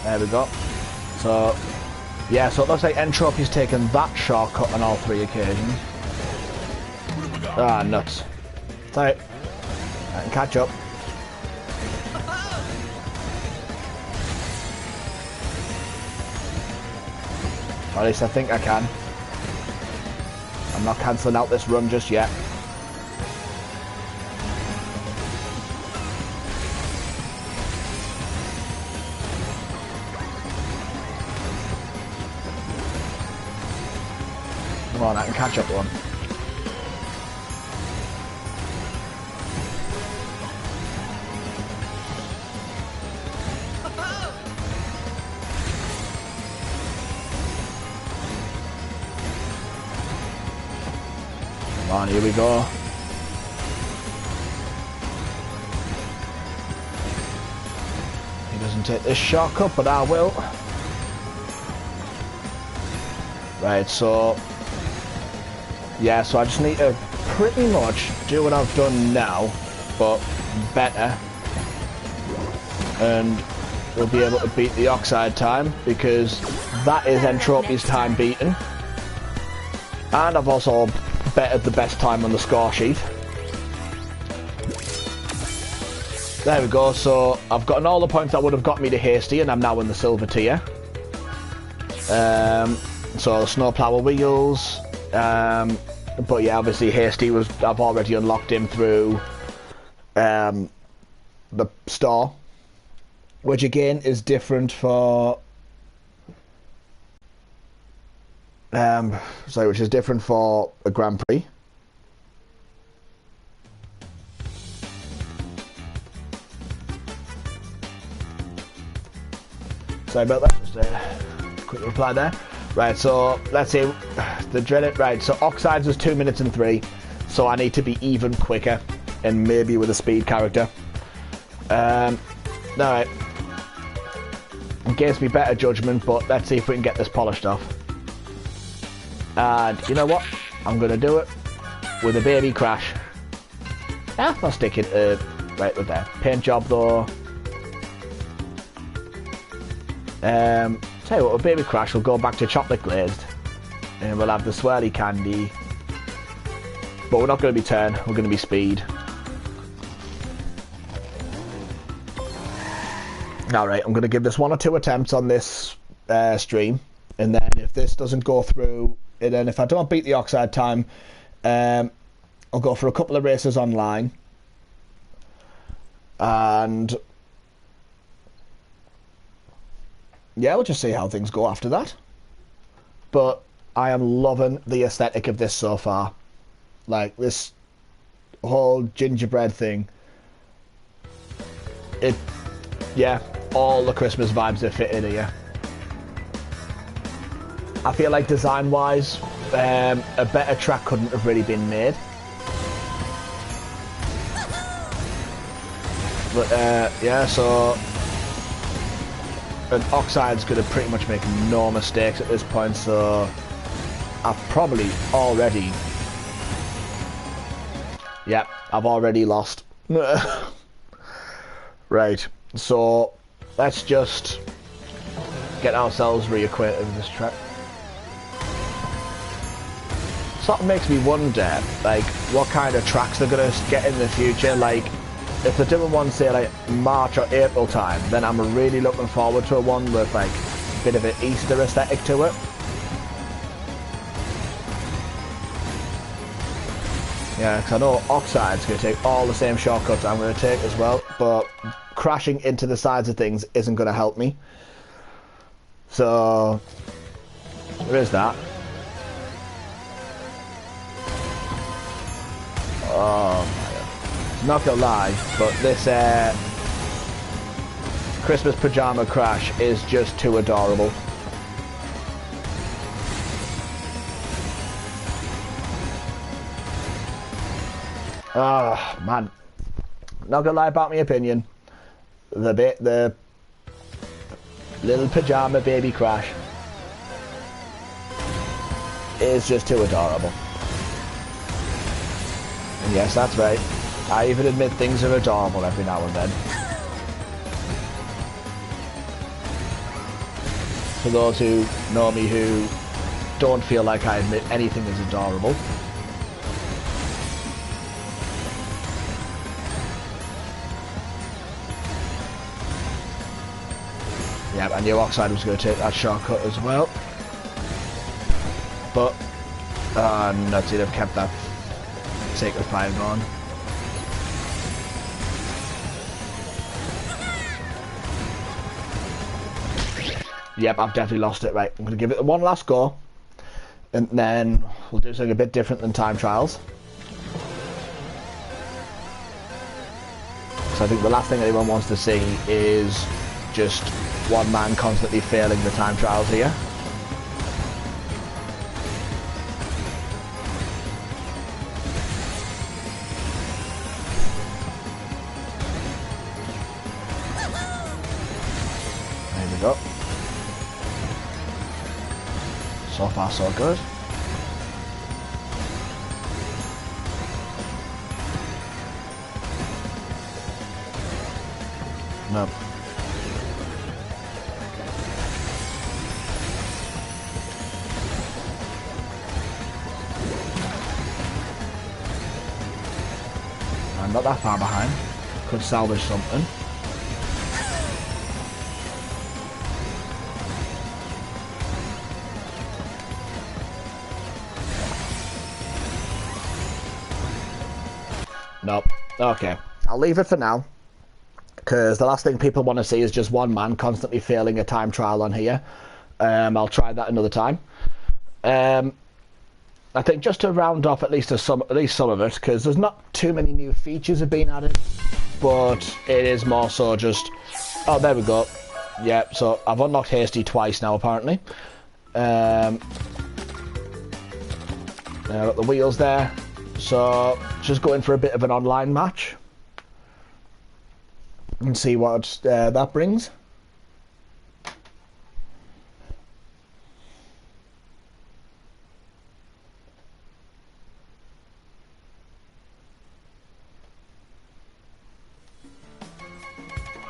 There we go. So... yeah, so it looks like Entropy's taken that shortcut on all 3 occasions. Ah, nuts. It's alright. I can catch up. Or at least I think I can. I'm not cancelling out this run just yet. Come on, I can catch up one. Come on, here we go. He doesn't take this shortcut, but I will. Right, so... yeah, so I just need to pretty much do what I've done now, but better. And we'll be able to beat the Oxide time, because that is Entropy's time beaten. And I've also bettered the best time on the score sheet. There we go, so I've gotten all the points that would have got me to Hasty, and I'm now in the silver tier. So snowplower wheels, but yeah, obviously Hasty I've already unlocked him through the store, which again is different for which is different for a Grand Prix. Sorry about that, just a quick reply there. Right, so let's see the dreaded. Right, so Oxides was 2 minutes and 3, so I need to be even quicker, and maybe with a speed character. Alright, gives me better judgment, but let's see if we can get this polished off. And you know what? I'm going to do it with a baby crash. I'll stick it right with there. Paint job though. Tell you what, with baby crash we'll go back to chocolate glazed. And we'll have the swirly candy. But we're not going to be turn, we're going to be speed. Alright, I'm going to give this 1 or 2 attempts on this stream. And then if this doesn't go through, and then if I don't beat the Oxide time, I'll go for a couple of races online. And yeah, we'll just see how things go after that. But I am loving the aesthetic of this so far. Like, this whole gingerbread thing. Yeah, all the Christmas vibes are fitted here. I feel like design-wise, a better track couldn't have really been made. But yeah, so and Oxide's going to pretty much make no mistakes at this point, so I've probably already... Yep, I've already lost. Right, so let's just get ourselves reacquainted with this track. Sort of makes me wonder, like, what kind of tracks they're going to get in the future. Like, if they're doing one, say, like, March or April time, then I'm really looking forward to a one with, like, a bit of an Easter aesthetic to it. Yeah, because I know Oxide's going to take all the same shortcuts I'm going to take as well, but crashing into the sides of things isn't going to help me. So, there is that. Oh my God. Not gonna lie, but this Christmas pajama crash is just too adorable. Oh man, not gonna lie about my opinion. The little pajama baby crash is just too adorable. And yes, that's right. I even admit things are adorable every now and then. For those who know me who don't feel like I admit anything is adorable. Yeah, I knew Oxide was going to take that shortcut as well. But, nuts, he'd have kept that Sacred Fire going. Yep, I've definitely lost it. Right, I'm going to give it one last go. And then we'll do something a bit different than time trials. So I think the last thing anyone wants to see is just one man constantly failing the time trials here. There we go. So far so good. Nope. I'm not that far behind. Could salvage something. Nope. Okay. I'll leave it for now. Because the last thing people want to see is just one man constantly failing a time trial on here. I'll try that another time. I think just to round off at least some of it, because there's not too many new features have been added, but it is more so just... Oh, there we go. Yeah, so I've unlocked Hasty twice now, apparently. I've got the wheels there. So, just going for a bit of an online match. And see what that brings.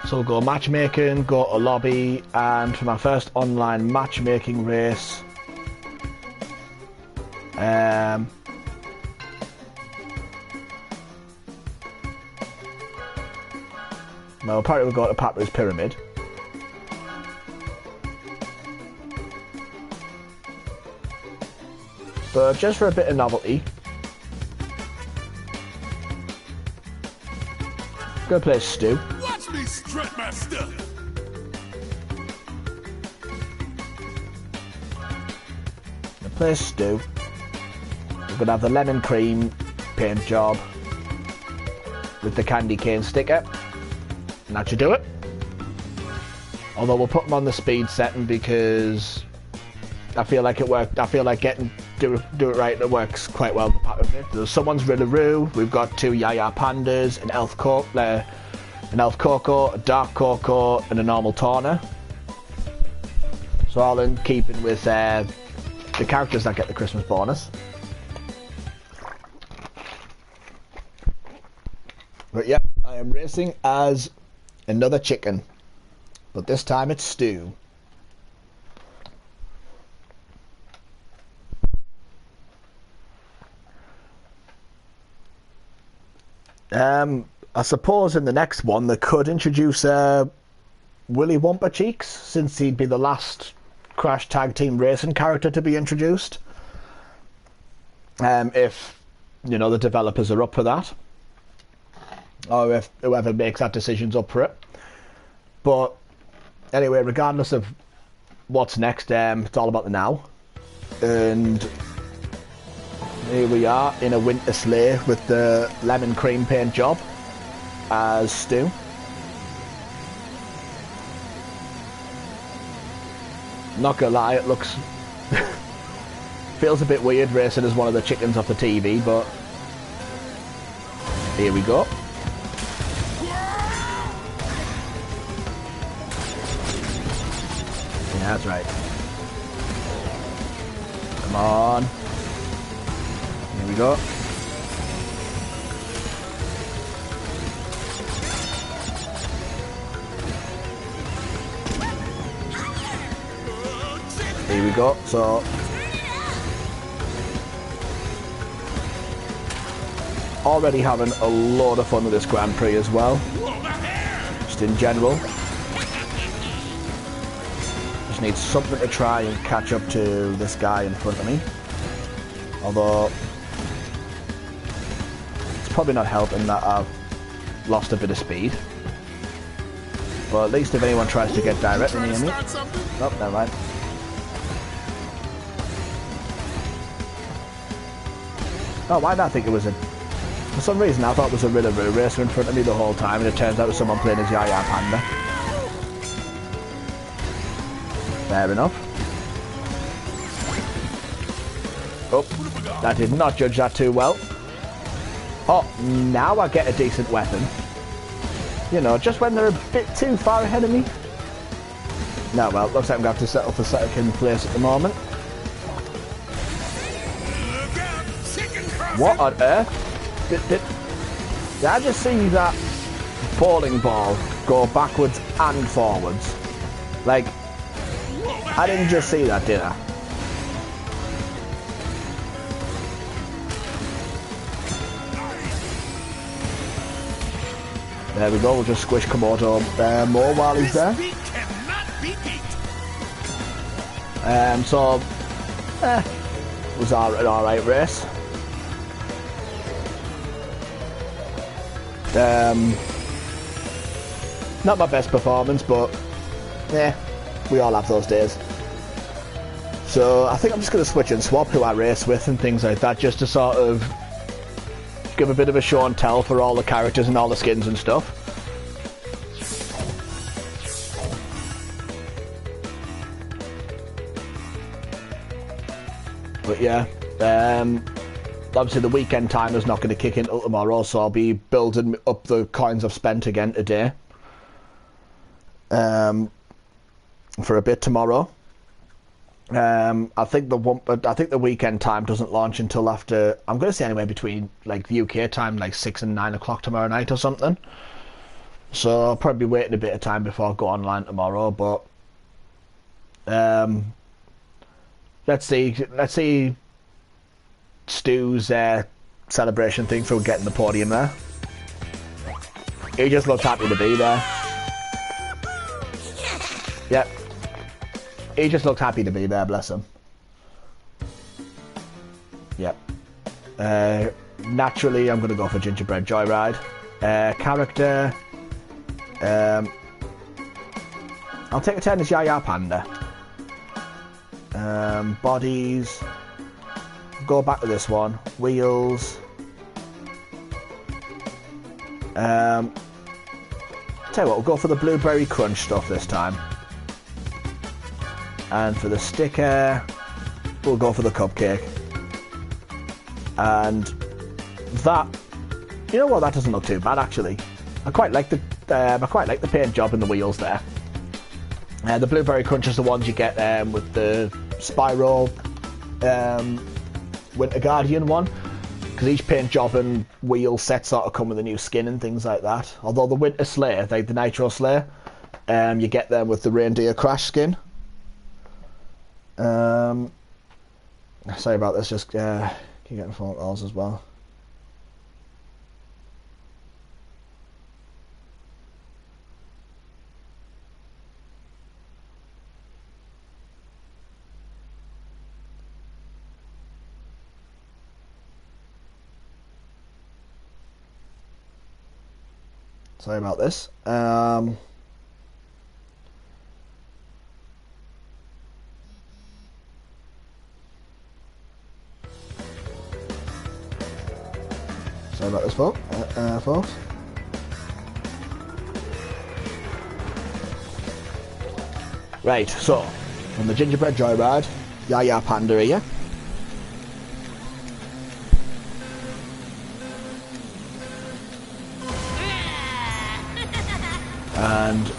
So we'll go matchmaking, go to lobby, and for my first online matchmaking race, no, apparently we'll go to Papra's Pyramid. But just for a bit of novelty, go play Stu. Watch me strut my stuff. Go play Stu. We're gonna have the lemon cream paint job with the candy cane sticker, and that should do it. Although we'll put them on the speed setting because I feel like it worked. I feel like do it right. It works quite well. There's someone's Rillaroo. We've got 2 Yaya Pandas, an Elf Coco, a Dark Coco, and a normal Tawna. So all in keeping with the characters that get the Christmas bonus. But yeah, I am racing as another chicken, but this time it's Stu. I suppose in the next one they could introduce Willy Wumper Cheeks, since he'd be the last Crash Tag Team Racing character to be introduced. If, you know, the developers are up for that. Or if whoever makes that decision's up for it. But anyway, regardless of what's next, it's all about the now. And here we are in a winter sleigh with the lemon cream paint job as Stu. Not gonna lie, it looks feels a bit weird racing as one of the chickens off the TV, but here we go. Yeah, that's right. Come on. Here we go. Here we go. So already having a lot of fun with this Grand Prix as well. Just in general. Just need something to try and catch up to this guy in front of me. Although it's probably not helping that I've lost a bit of speed. But at least if anyone tries to get directly near me. Nope, never mind. Oh, why did I think it was a... For some reason I thought it was a Rillaroo racer in front of me the whole time, and it turns out it was someone playing as Yaya Panda. Fair enough. Oh, that did not judge that too well. Oh, now I get a decent weapon. You know, just when they're a bit too far ahead of me. No, well, looks like I'm going to have to settle for second place at the moment. What on earth? Did I just see that bowling ball go backwards and forwards? Like, I didn't just see that, did I? There we go, we'll just squish Komodo more while he's there. So, it was an alright race. Not my best performance, but yeah, we all have those days. So I think I'm just going to switch and swap who I race with and things like that, just to sort of give a bit of a show and tell for all the characters and all the skins and stuff. But yeah, obviously the weekend timer's not going to kick in until tomorrow, so I'll be building up the coins I've spent again today. For a bit tomorrow. I think the weekend time doesn't launch until after, I'm going to say anywhere between like the UK time, like 6 and 9 o'clock tomorrow night or something. So I'll probably be waiting a bit of time before I go online tomorrow, but let's see Stu's celebration thing for getting the podium there. He just looks happy to be there. Yep. He just looks happy to be there, bless him. Yep. Naturally, I'm going to go for Gingerbread Joyride. Character. I'll take a turn as Yaya Panda. Bodies. Go back to this one. Wheels. Tell you what, we'll go for the Blueberry Crunch stuff this time. And for the sticker, we'll go for the cupcake. And that, you know what, that doesn't look too bad actually. I quite like the paint job in the wheels there. The Blueberry Crunch is the ones you get with the Spyro Winter Guardian one, because each paint job and wheel set sort of come with a new skin and things like that. Although the Winter Slayer, like the Nitro Slayer, you get them with the Reindeer Crash skin. Sorry about this, just keep getting phone calls as well. Sorry about this. Sorry about this, folks. Right, so, from the Gingerbread Joyride, Yaya Panda here. And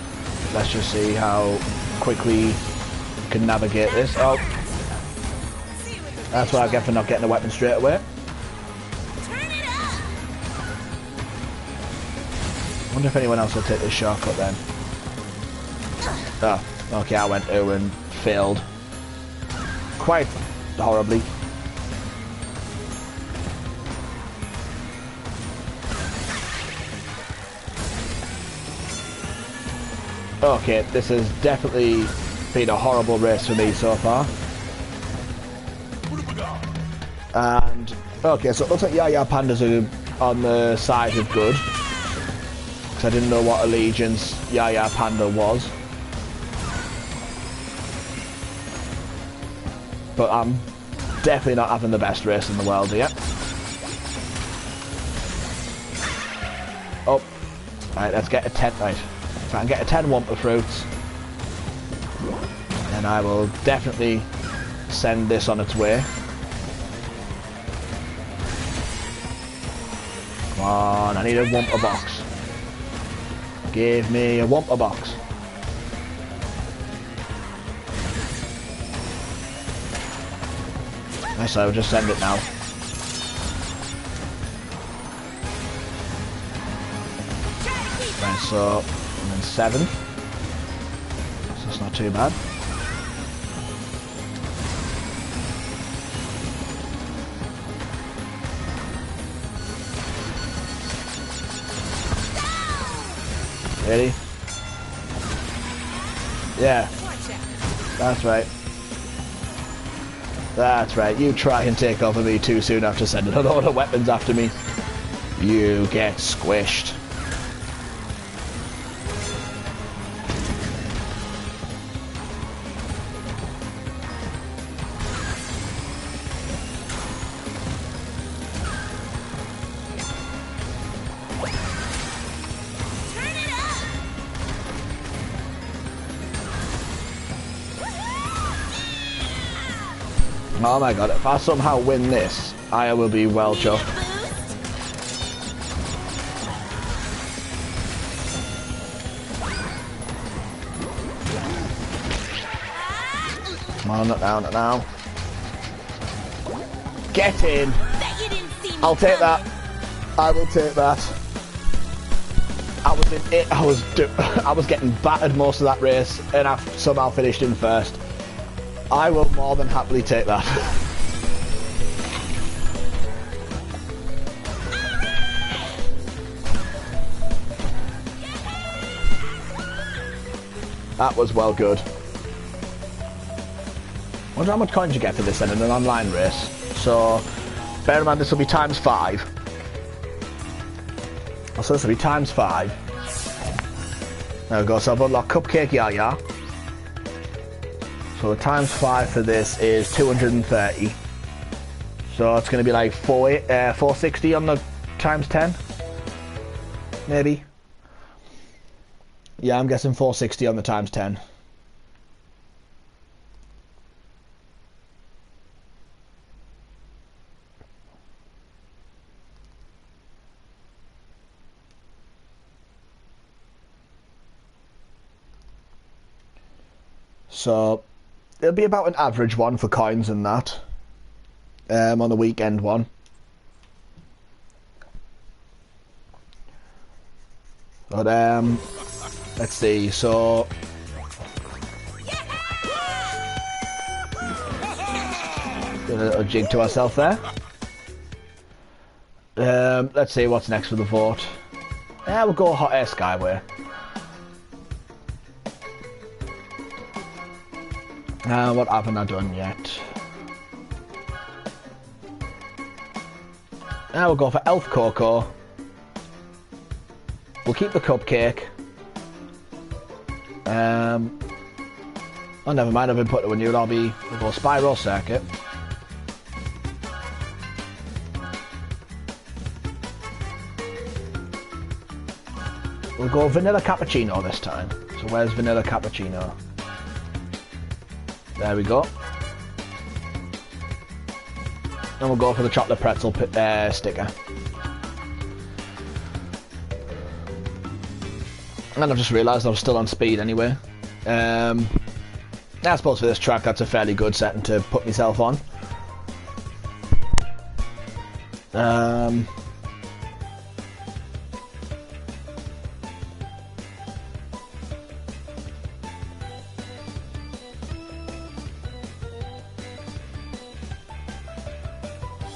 let's just see how quickly we can navigate this. Oh, that's what I get for not getting a weapon straight away. I wonder if anyone else will take this shortcut then. Oh, okay, I went through and failed quite horribly. Okay, this has definitely been a horrible race for me so far. And, okay, so it looks like Yaya Pandas are on the side of good. Because I didn't know what allegiance Yaya Panda was. But I'm definitely not having the best race in the world yet. Oh, right, let's get a 10, right. If I can get a 10 Wumpa Fruits, then I will definitely send this on its way. Come on, I need a Wumpa box. Give me a Wumpa box. Nice, I'll just send it now. Right, so, and then 7. So it's not too bad. Ready? Yeah. That's right. That's right. You try and take over me too soon after sending a load of weapons after me. You get squished. Oh my god, if I somehow win this, I will be well chuffed. Come on, not now, not now. Get in! I'll take that. I will take that. I was within it. I was getting battered most of that race, and I somehow finished in first. I will more than happily take that. That was well good. Wonder how much coins you get for this then in an online race. So, bear in mind this will be times 5. So this will be times 5. There we go, so I've unlocked Cupcake Yaya. So the times 5 for this is 230. So it's going to be like 460 on the times 10. Maybe. Yeah, I'm guessing 460 on the times 10. So it'll be about an average one for coins and that on the weekend one. But let's see, so doing a little jig to ourselves there. Let's see what's next for the vote. Yeah, we'll go Hot Air Skyway. What haven't I done yet? Now we'll go for Elf Cocoa. We'll keep the cupcake. Oh, never mind, I've been put to a new lobby. We'll go Spiral Circuit. We'll go Vanilla Cappuccino this time. So where's Vanilla Cappuccino? There we go. And we'll go for the chocolate pretzel sticker. And I've just realised I was still on speed anyway. I suppose for this track that's a fairly good setting to put myself on.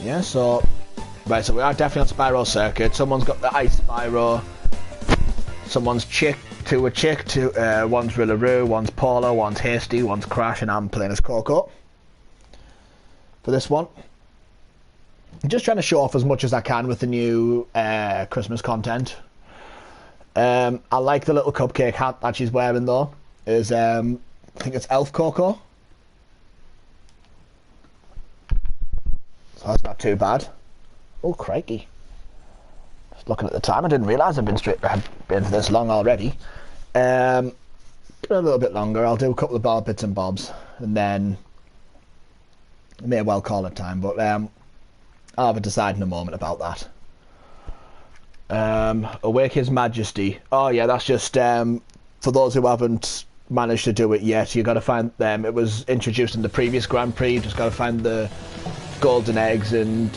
Yeah, so right, so we are definitely on Spiral Circuit. Someone's got the Ice Spyro. Someone's Chick, one's Rillaroo, one's Paula, one's Hasty, one's Crash, and I'm playing as Coco for this one. I'm just trying to show off as much as I can with the new Christmas content. I like the little cupcake hat that she's wearing though. I think it's Elf Coco. So that's not too bad. Oh, crikey. Just looking at the time, I didn't realise I'd been for this long already. A little bit longer. I'll do a couple of bar bits and bobs, and then I may well call it time, but I'll have a decide in a moment about that. Awake His Majesty. Oh yeah, that's just for those who haven't managed to do it yet, you got to find them. It was introduced in the previous Grand Prix. Just got to find the golden eggs and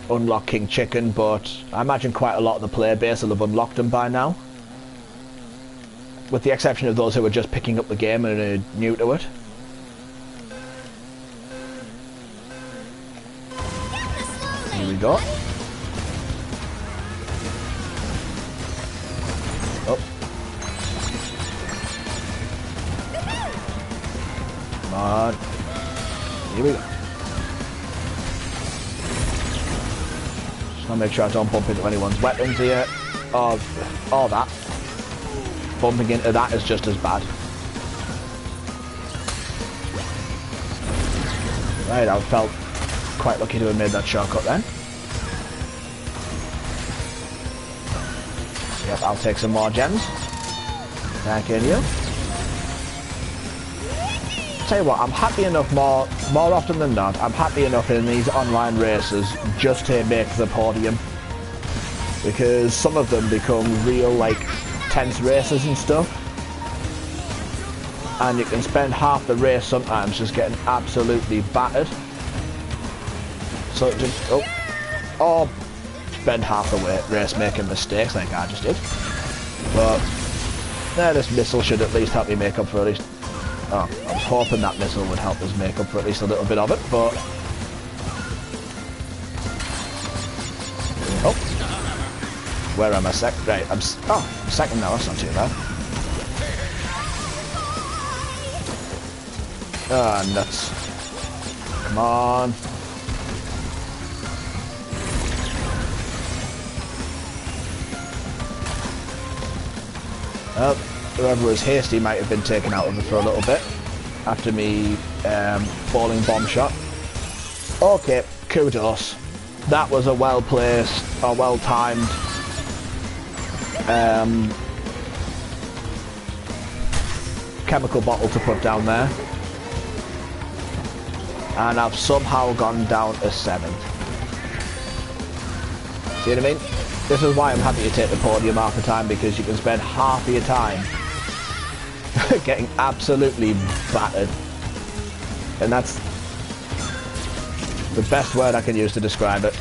unlock King Chicken, but I imagine quite a lot of the player base will have unlocked them by now, with the exception of those who are just picking up the game and are new to it. Here we go. Oh. Come on. Here we go. I'll make sure I don't bump into anyone's weapons here. Or that. Bumping into that is just as bad. Right, I felt quite lucky to have made that shortcut then. Yep, I'll take some more gems. Thank you. Tell you what, I'm happy enough more often than not, I'm happy enough in these online races just to make the podium, because some of them become real like tense races and stuff, and you can spend half the race sometimes just getting absolutely battered. So just spend half the race making mistakes like I just did. But yeah, this missile should at least help me make up for at least... Oh, I was hoping that missile would help us make up for at least a little bit of it, but... Oh. Where am I Right, I'm second now, that's not too bad. Ah, nuts. Come on. Well, whoever was hasty might have been taken out of it for a little bit after me falling bomb shot. Okay, kudos. That was a well-placed, or well-timed chemical bottle to put down there. And I've somehow gone down a 7th. See what I mean? This is why I'm happy to take the podium half the time, because you can spend half of your time getting absolutely battered. And that's the best word I can use to describe it.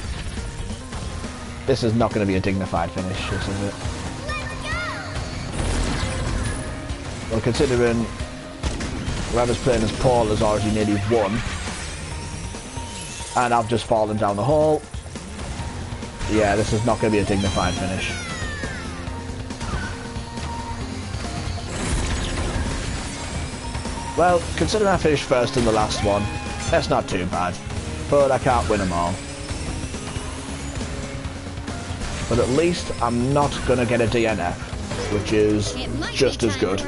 This is not going to be a dignified finish, this is it. Well, considering whoever's playing as Paul has already nearly won, and I've just fallen down the hole, yeah, this is not going to be a dignified finish. Well, considering I finished first in the last one, that's not too bad. But I can't win them all. But at least I'm not going to get a DNF, which is just as good.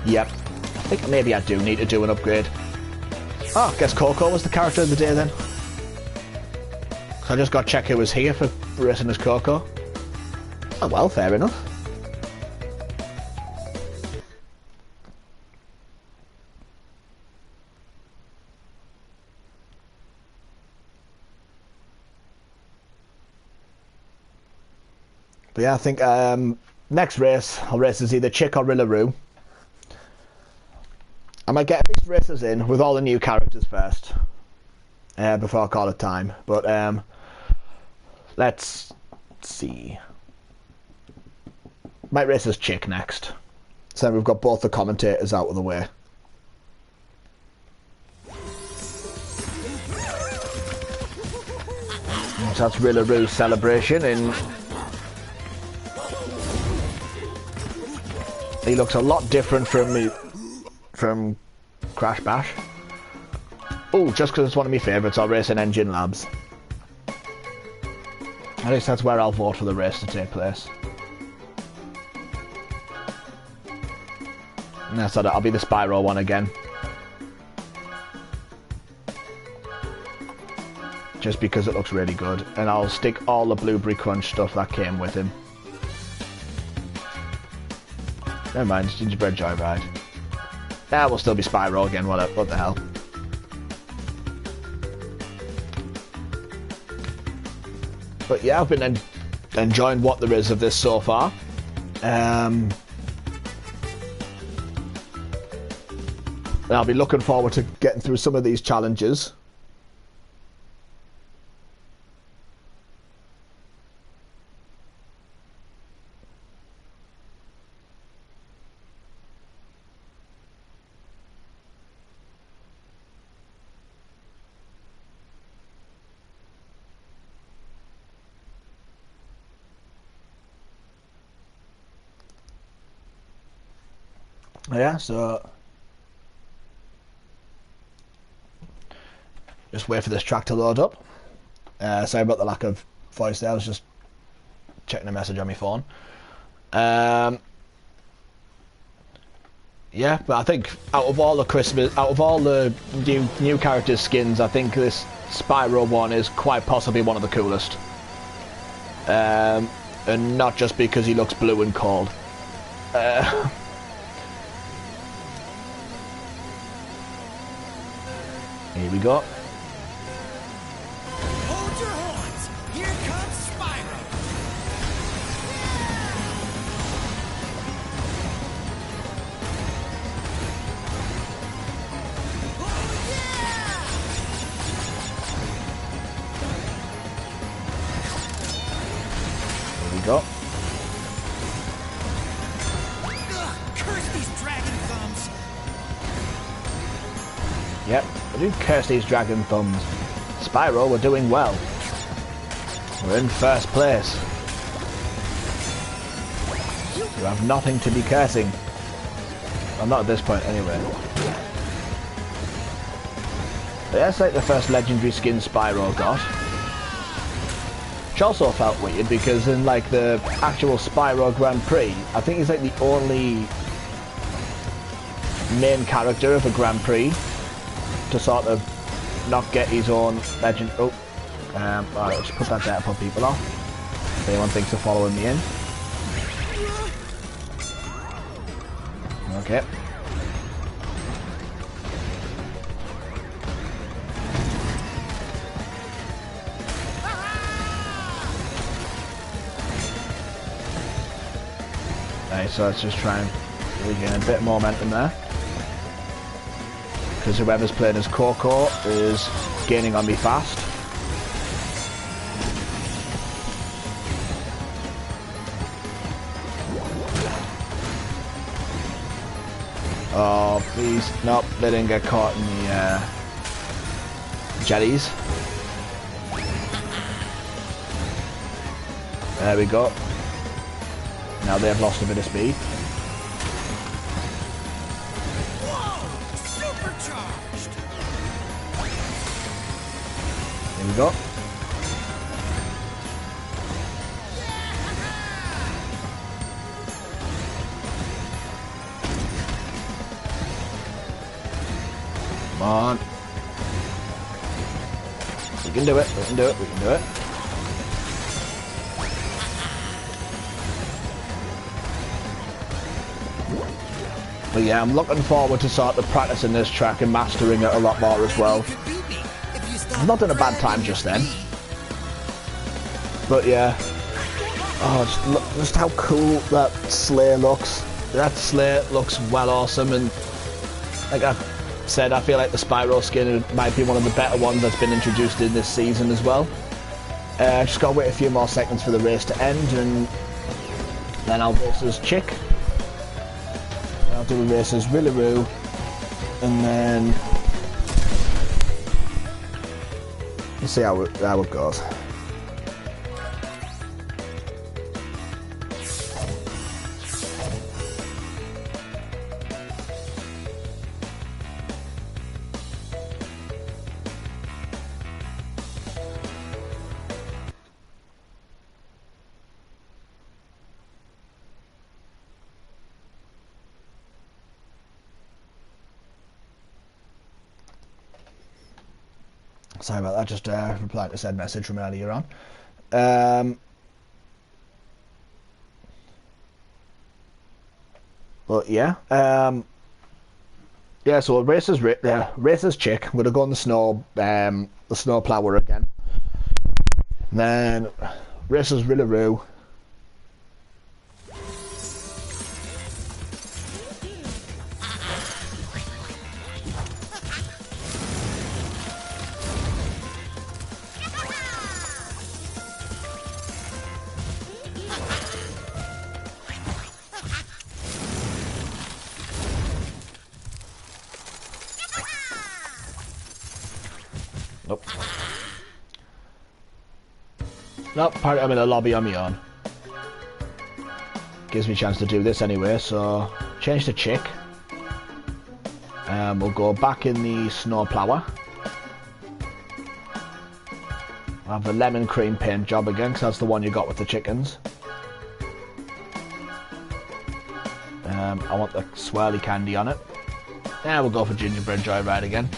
Yep. I think maybe I do need to do an upgrade. Oh, I guess Coco was the character of the day then. I just got to check who was here for racing as Coco. Oh well, fair enough. But yeah, I think next race, I'll race as either Chick or Rillaroo. I might get at least races in with all the new characters first, before I call it time. But let's see. Might race as Chick next. So we've got both the commentators out of the way. So that's Rillaroo's celebration in... He looks a lot different from me, from Crash Bash. Oh, just because it's one of my favourites, I'll race in Engine Labs. At least that's where I'll vote for the race to take place. No, so I'll be the Spyro one again. Just because it looks really good. And I'll stick all the Blueberry Crunch stuff that came with him. Never mind, it's Gingerbread Joyride. Yeah, we'll still be Spyro again, what the hell. But yeah, I've been enjoying what there is of this so far. And I'll be looking forward to getting through some of these challenges. Yeah, so just wait for this track to load up. Sorry about the lack of voice there, I was just checking a message on my phone. Yeah, but I think out of all the new character skins, I think this Spyro one is quite possibly one of the coolest. And not just because he looks blue and cold. Here we go. Hold your horns. Here comes Spyro. Here we go. Yep, I do curse these dragon thumbs. Spyro, we're doing well. We're in first place. You have nothing to be cursing. Well, not at this point anyway. But that's like the first legendary skin Spyro got. Which also felt weird because in like the actual Spyro Grand Prix, I think he's like the only main character of a Grand Prix to sort of not get his own legend. Oh, alright, let's put that there to put people off. If anyone thinks of following me in. Okay. Right, so let's just try and regain a bit more momentum there. Because whoever's playing as Coco is gaining on me fast. Oh, please. Nope, they didn't get caught in the jellies. There we go. Now they have lost a bit of speed. Whoa! Supercharged! Here we go. Come on. We can do it, we can do it, we can do it. But yeah, I'm looking forward to sort of practicing this track and mastering it a lot more as well. I'm not in a bad time just then. But yeah. Oh, just look just how cool that sleigh looks. That sleigh looks well awesome, and like I said, I feel like the Spyro skin might be one of the better ones that's been introduced in this season as well. Just gotta wait a few more seconds for the race to end, and then I'll race as Chick. I'll do a race as Rillaroo, and then we'll see how it goes. Sorry about that, just replied to said message from earlier on. But yeah, yeah. So races Chick. We're gonna go on the snow plower again. And then races Rillaroo. Nope. Nope, I'm in a lobby on my own. Gives me a chance to do this anyway, so change to Chick. We'll go back in the snow plower. I'll have the lemon cream paint job again, because that's the one you got with the chickens. I want the swirly candy on it. Yeah, we'll go for gingerbread joyride again.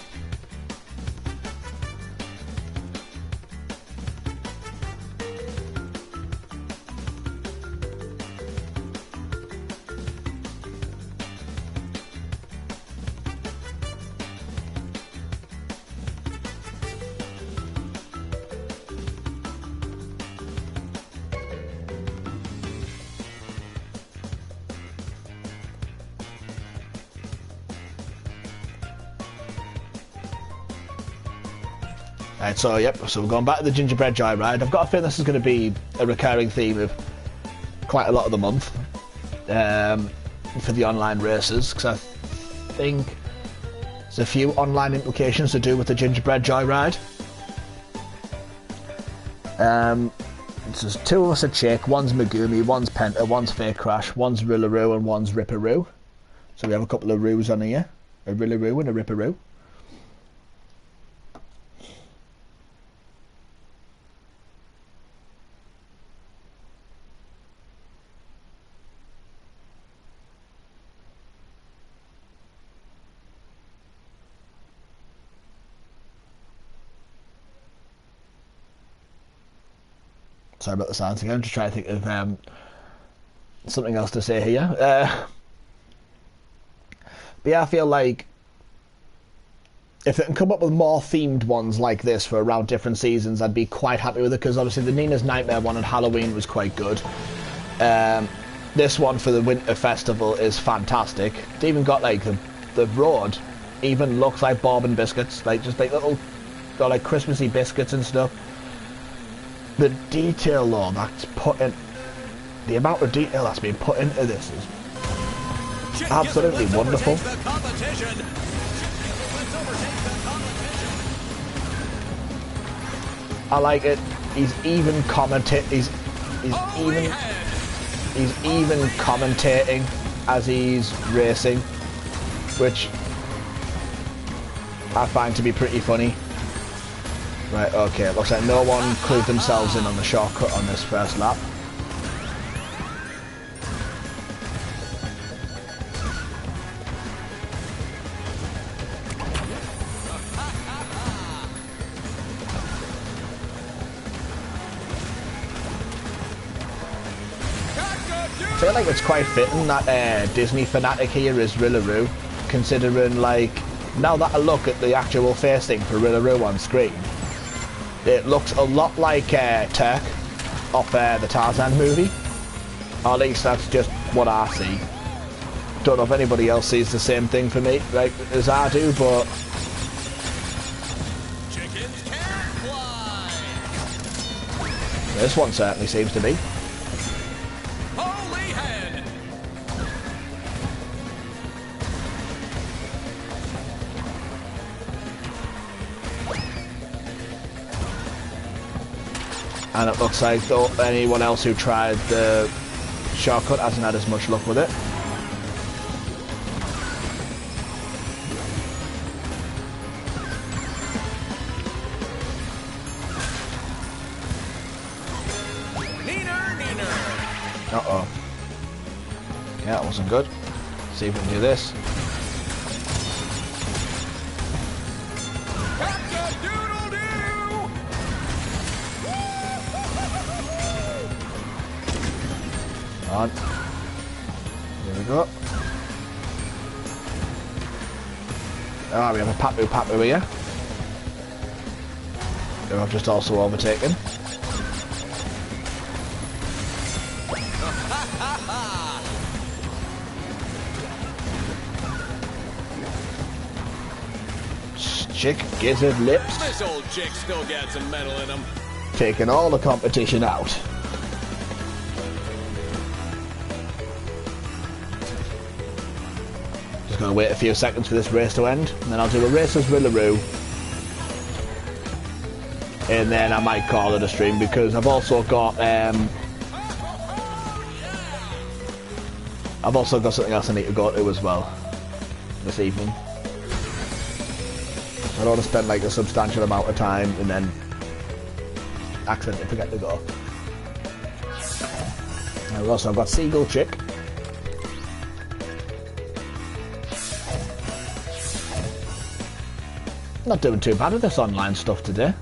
Right, so yep, so we're going back to the gingerbread joyride. I've got a feeling this is going to be a recurring theme of quite a lot of the month for the online races, because I think There's a few online implications to do with the gingerbread joyride. There's two of us are Chick, one's Megumi, one's Penta, one's Fake Crash, one's Rillaroo and one's Ripperoo. So we have a couple of Roos on here. A Rillaroo and a Ripperoo. Sorry about the sounds again. I'm just trying to think of something else to say here. But yeah, I feel like if it can come up with more themed ones like this for around different seasons, I'd be quite happy with it, because obviously the Nina's Nightmare one on Halloween was quite good. This one for the Winter Festival is fantastic. It's even got like the road even looks like Bourbon biscuits, like just like little, got like Christmassy biscuits and stuff. The detail though that's put in, the amount of detail that's been put into this is absolutely wonderful. I like it. He's even commentating as he's racing, which I find to be pretty funny. Right, okay, it looks like no one clued themselves in on the shortcut on this first lap. I feel like it's quite fitting that Disney fanatic here is Rillaroo, considering, like, now that I look at the actual face thing for Rillaroo on screen, it looks a lot like Turk off the Tarzan movie. Or at least that's just what I see. Don't know if anybody else sees the same thing for me, like as I do, but Chickens can fly. this one certainly seems to be. Holy head. And it looks like anyone else who tried the shortcut hasn't had as much luck with it. Uh-oh. Yeah, that wasn't good. See if we can do this. On. Here we go. Ah, we have a Papu here. Who I've just also overtaken. Chick Gizzard Lips. This old chick still got some metal in him. Taking all the competition out. Just gonna wait a few seconds for this race to end, and then I'll do a race as Rillaroo. And then I might call it a stream, because I've also got something else I need to go to as well this evening. I don't want to spend like a substantial amount of time and then accidentally forget to go. I've also got Seagull Chick. Not doing too bad with this online stuff today.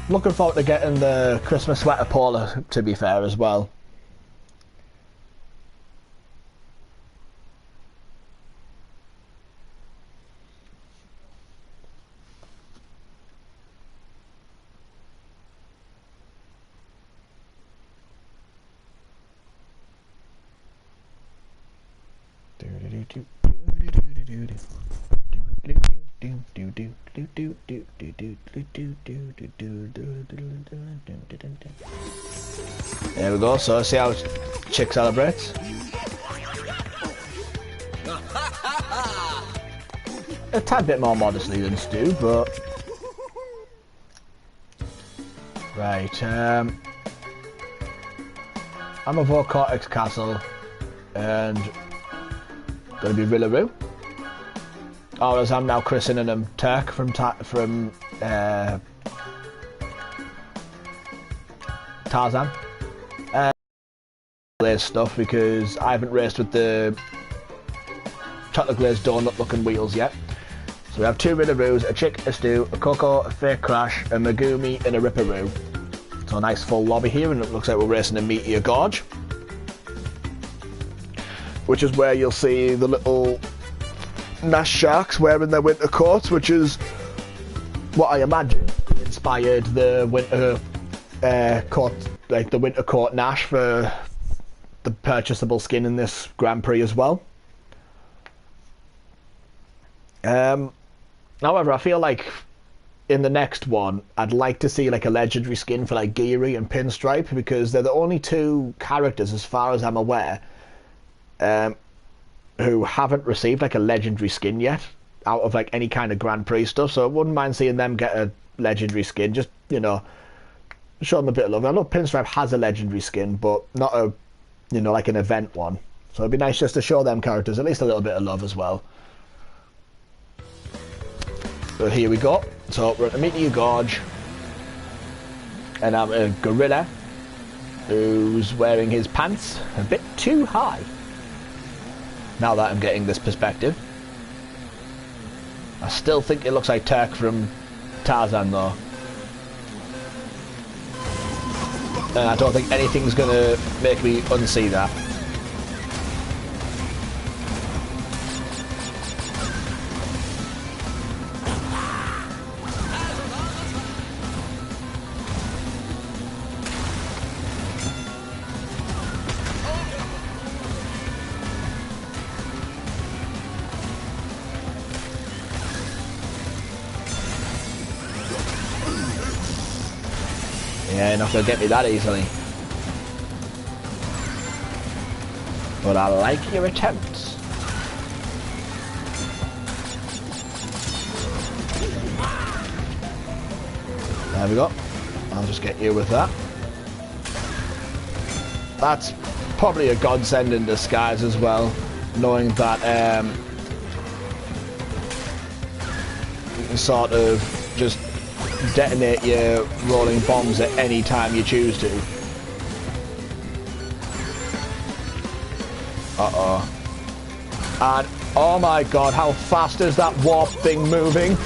Looking forward to getting the Christmas sweater polar, to be fair, as well. There we go, so see how Chick celebrates. a tad bit more modestly than Stu, but... Right, I'm a Cortex Castle, and gonna be Rillaroo. Or as I'm now christening him, Turk from Tarzan. Glaze stuff, because I haven't raced with the chocolate glazed donut looking wheels yet. So we have 2 Rillaroos, a Chick, a Stu, a Coco, a Fake Crash, a Megumi and a Ripperoo. So a nice full lobby here, and it looks like we're racing a Meteor Gorge, which is where you'll see the little Nash Sharks wearing their winter coats, which is what I imagine inspired the winter coat, like the winter coat Nash for the purchasable skin in this Grand Prix as well. However, I feel like in the next one, I'd like to see like a legendary skin for like Geary and Pinstripe, because they're the only 2 characters, as far as I'm aware, who haven't received like a legendary skin yet out of like any kind of Grand Prix stuff. So I wouldn't mind seeing them get a legendary skin, just, you know, show them a bit of love. I know Pinstripe has a legendary skin, but not a, you know, like an event one. So it'd be nice just to show them characters at least a little bit of love as well. But here we go. So we're at the Meteor Gorge, and I'm a gorilla who's wearing his pants a bit too high. Now that I'm getting this perspective, I still think it looks like Turk from Tarzan though, and I don't think anything's gonna make me unsee that. Yeah, you're not going to get me that easily. But I like your attempts. There we go. I'll just get you with that. That's probably a godsend in disguise as well, knowing that you can sort of just detonate your rolling bombs at any time you choose to. Uh-oh. And oh my god, how fast is that warp thing moving?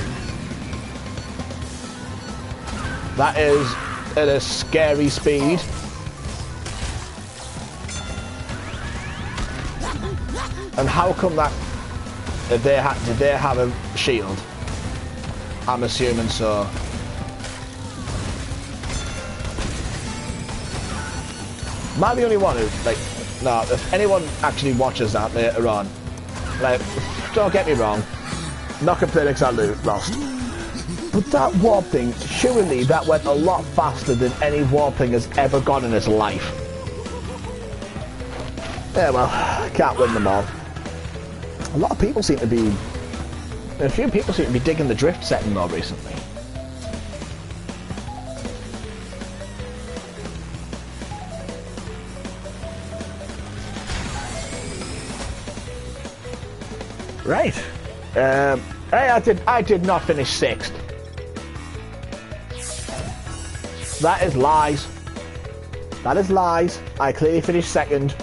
That is at a scary speed. And how come that... Did they have a shield? I'm assuming so. Am I the only one who, like, no, if anyone actually watches that later on, like, don't get me wrong, not completely lost. But that warp thing, surely that went a lot faster than any warp thing has ever gone in its life. Yeah, well, can't win them all. A lot of people seem to be, a few people seem to be digging the drift setting more recently. Right. Hey, I did not finish 6th. That is lies. That is lies. I clearly finished 2nd.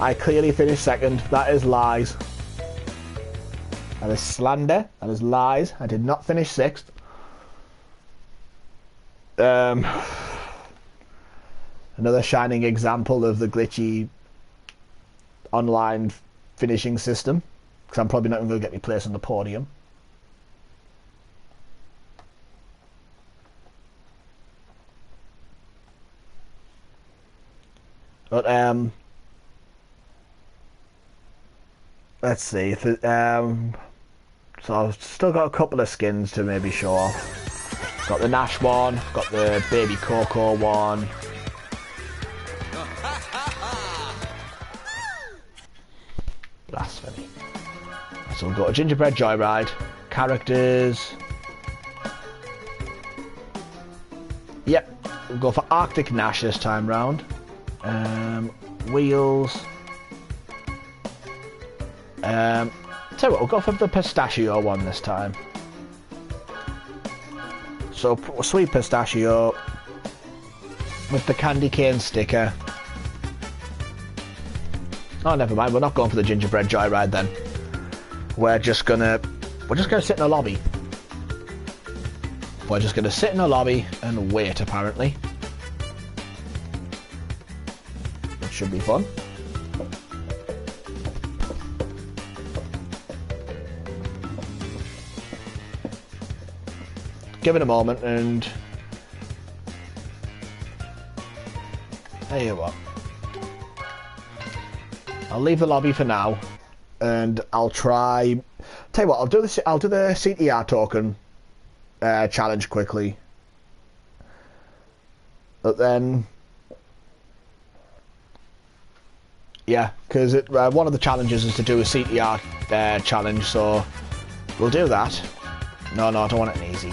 I clearly finished 2nd. That is lies. That is slander. That is lies. I did not finish 6th. Another shining example of the glitchy online finishing system, because I'm probably not even going to get me place on the podium. But let's see. So I've still got a couple of skins to maybe show off. Got the Nash one, got the Baby Coco one. blasphemy. So we'll go to Gingerbread Joyride. Characters. Yep, we'll go for Arctic Nash this time round. Wheels. Tell you what, we'll go for the pistachio one this time. So, sweet pistachio with the candy cane sticker. Oh, never mind, we're not going for the Gingerbread Joyride then. We're just gonna sit in a lobby. We're just gonna sit in a lobby and wait, apparently. It should be fun. Give it a moment and... Tell you what. I'll leave the lobby for now, and I'll try... Tell you what, I'll do the CTR token challenge quickly. But then... Yeah, because one of the challenges is to do a CTR challenge, so we'll do that. No, I don't want it easy.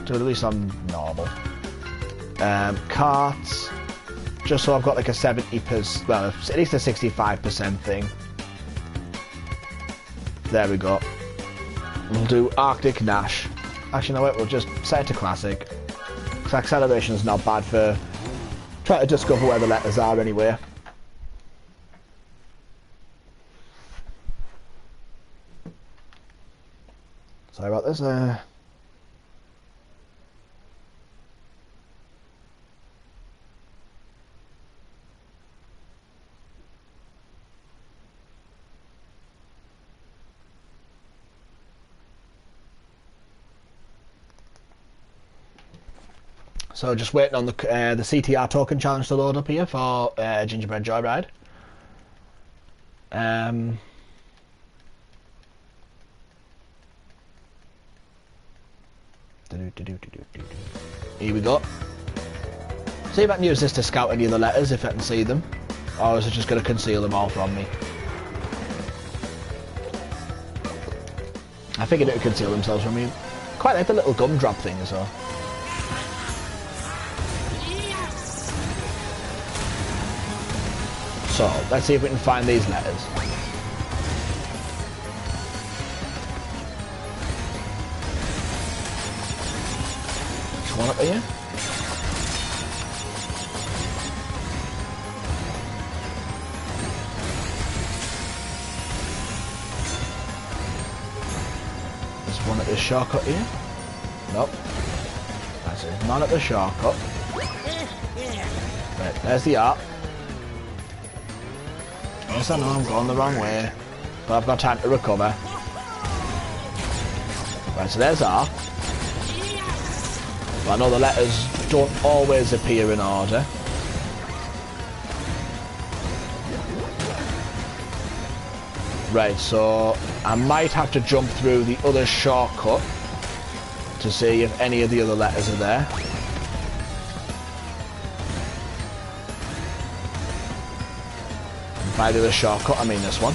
Do it at least on normal. Carts, just so I've got like a 70%, well, at least a 65% thing. There we go. We'll do Arctic Nash. Actually, no, wait, we'll just set it to classic. Because acceleration is not bad for trying to discover where the letters are anyway. Sorry about this. So just waiting on the CTR token challenge to load up here for Gingerbread Joyride. Here we go. See if I can use this to scout any of the letters, if I can see them. Or is it just going to conceal them all from me? I figured it would conceal themselves from me. Quite like the little gumdrop thing as well. So, let's see if we can find these letters. There's one up here. There's one at the shortcut here. Nope. That's it. None at the shortcut. Right, there's the art. Yes, I know I'm going the wrong way, but I've got time to recover. Right, so there's R. But I know the letters don't always appear in order. Right, so I might have to jump through the other shortcut to see if any of the other letters are there. By the other shortcut, I mean this one.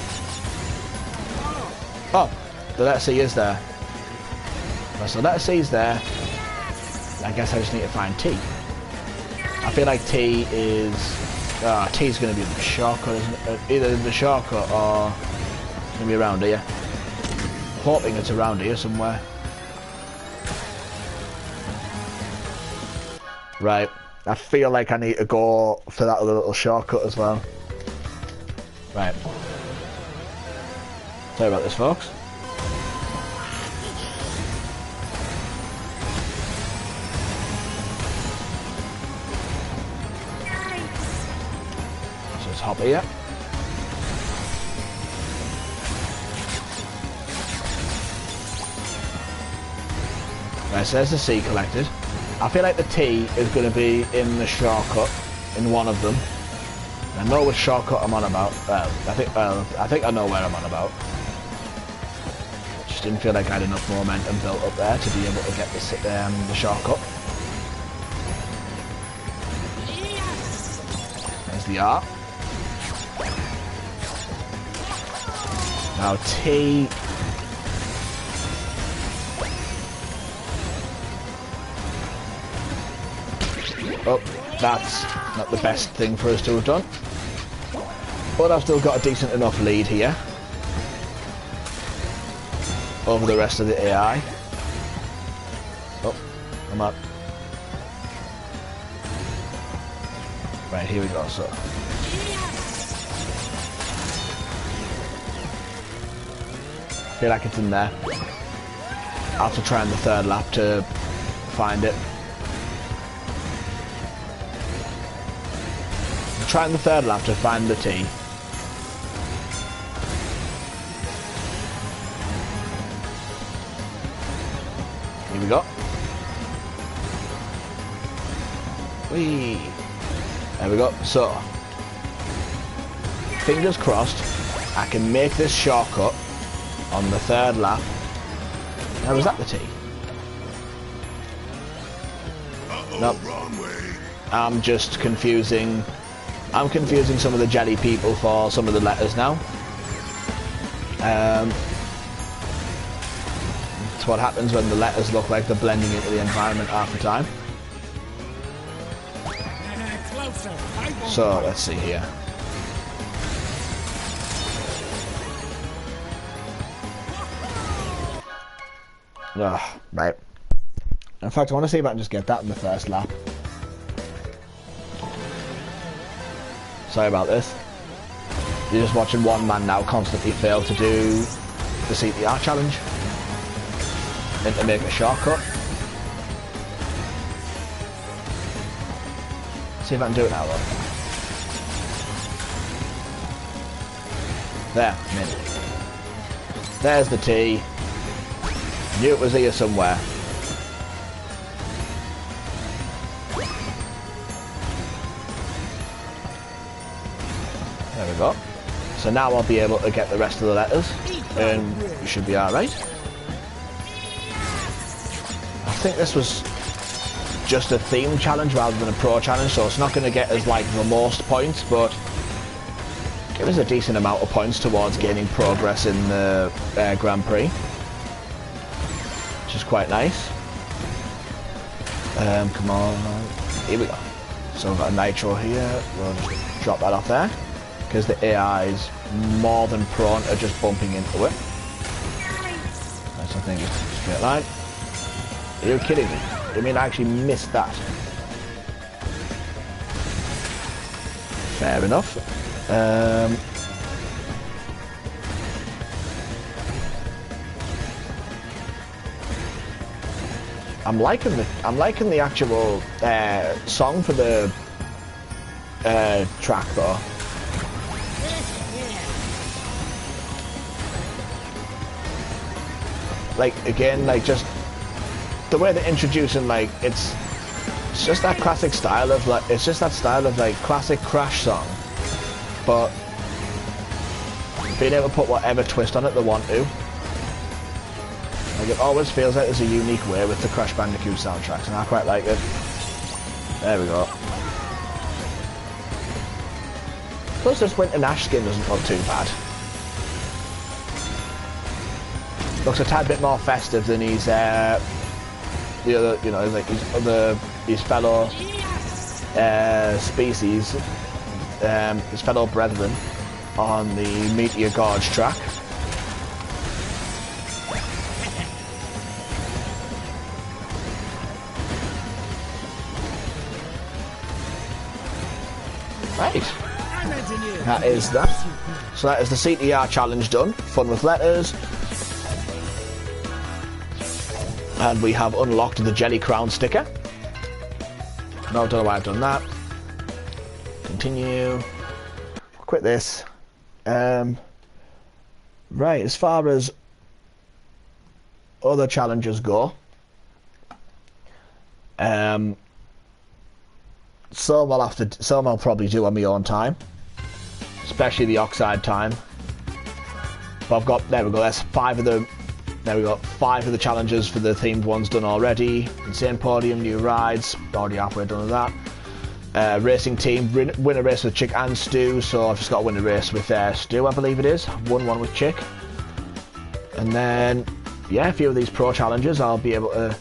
Oh, the letter C is there. So letter C is there. I guess I just need to find T. I feel like T is... T is going to be the shortcut, isn't it? Either the shortcut or it's going to be around here. I'm hoping it's around here somewhere. Right. I feel like I need to go for that other little shortcut as well. Right. Sorry about this, folks. So let's hop here. Right, so there's the C collected. I feel like the T is going to be in the shortcut, in one of them. I know which shortcut I'm on about. I think I know where I'm on about. Just didn't feel like I had enough momentum built up there to be able to get the shortcut. There's the R. Now T. Oh, that's not the best thing for us to have done. But I've still got a decent enough lead here over the rest of the AI. Oh, I'm up. Right, here we go, so. Feel like it's in there. I'll have to try on the third lap to find it. I'm trying the third lap to find the T. Here we go. Whee! There we go. So, fingers crossed, I can make this shortcut on the third lap. Now, was that the T? Nope. I'm just confusing. I'm confusing some of the jelly people for some of the letters now. It's what happens when the letters look like they're blending into the environment half the time. So let's see here. Oh, right. In fact, I want to see if I can just get that in the first lap. Sorry about this. You're just watching one man now constantly fail to do the CTR challenge and to make a shortcut. See if I can do it now, though. There, I'm in. There's the T. Knew it was here somewhere. There we go. So now I'll be able to get the rest of the letters and we should be alright. I think this was just a theme challenge rather than a pro challenge, so it's not going to get us like the most points, but give us a decent amount of points towards gaining progress in the Grand Prix, which is quite nice. Come on, here we go. So we've got a nitro here, we'll just drop that off there, because the AI is more than prone to just bumping into it. That's I think it's a straight line. Are you kidding me? I mean, I actually missed that. Fair enough. I'm liking the actual song for the track though. Like again, like just the way they're introducing, like it's just that classic style of like classic Crash song, but being able to put whatever twist on it they want to. Like it always feels like there's a unique way with the Crash Bandicoot soundtracks, and I quite like it. There we go. Plus this Winter Nash skin doesn't look too bad. Looks a tad bit more festive than his the other, you know, like his fellow species, his fellow brethren on the Meteor Gorge track. Right, that is that. So that is the CTR challenge done. Fun with letters. And we have unlocked the Jelly Crown sticker. No, don't know why I've done that. Continue. Quit this. Right, as far as other challenges go, some I'll probably do on my own time, especially the Oxide time. But I've got, there we go, that's 5 of the. There we go, 5 of the challenges for the themed ones done already. Insane Podium, new rides, already halfway done with that. Racing team, win a race with Chick and Stu, so I've just got to win a race with Stu, I believe it is. Won one with Chick. And then, yeah, a few of these pro challenges I'll be able to...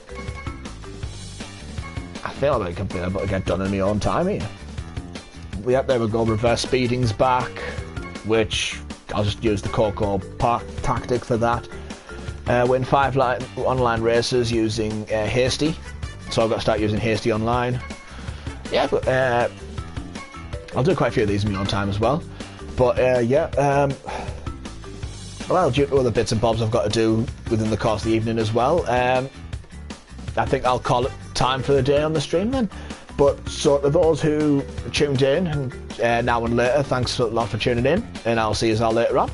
I feel like I'll be able to get done in my own time here. Yep, there we go, reverse speeding's back, which I'll just use the Coco Park tactic for that. Win 5 online races using Hasty, so I've got to start using Hasty online. Yeah, but I'll do quite a few of these in my own time as well. But well, due to other bits and bobs I've got to do within the course of the evening as well, I think I'll call it time for the day on the stream then. But so to those who tuned in, and now and later, thanks a lot for tuning in, and I'll see you all later on.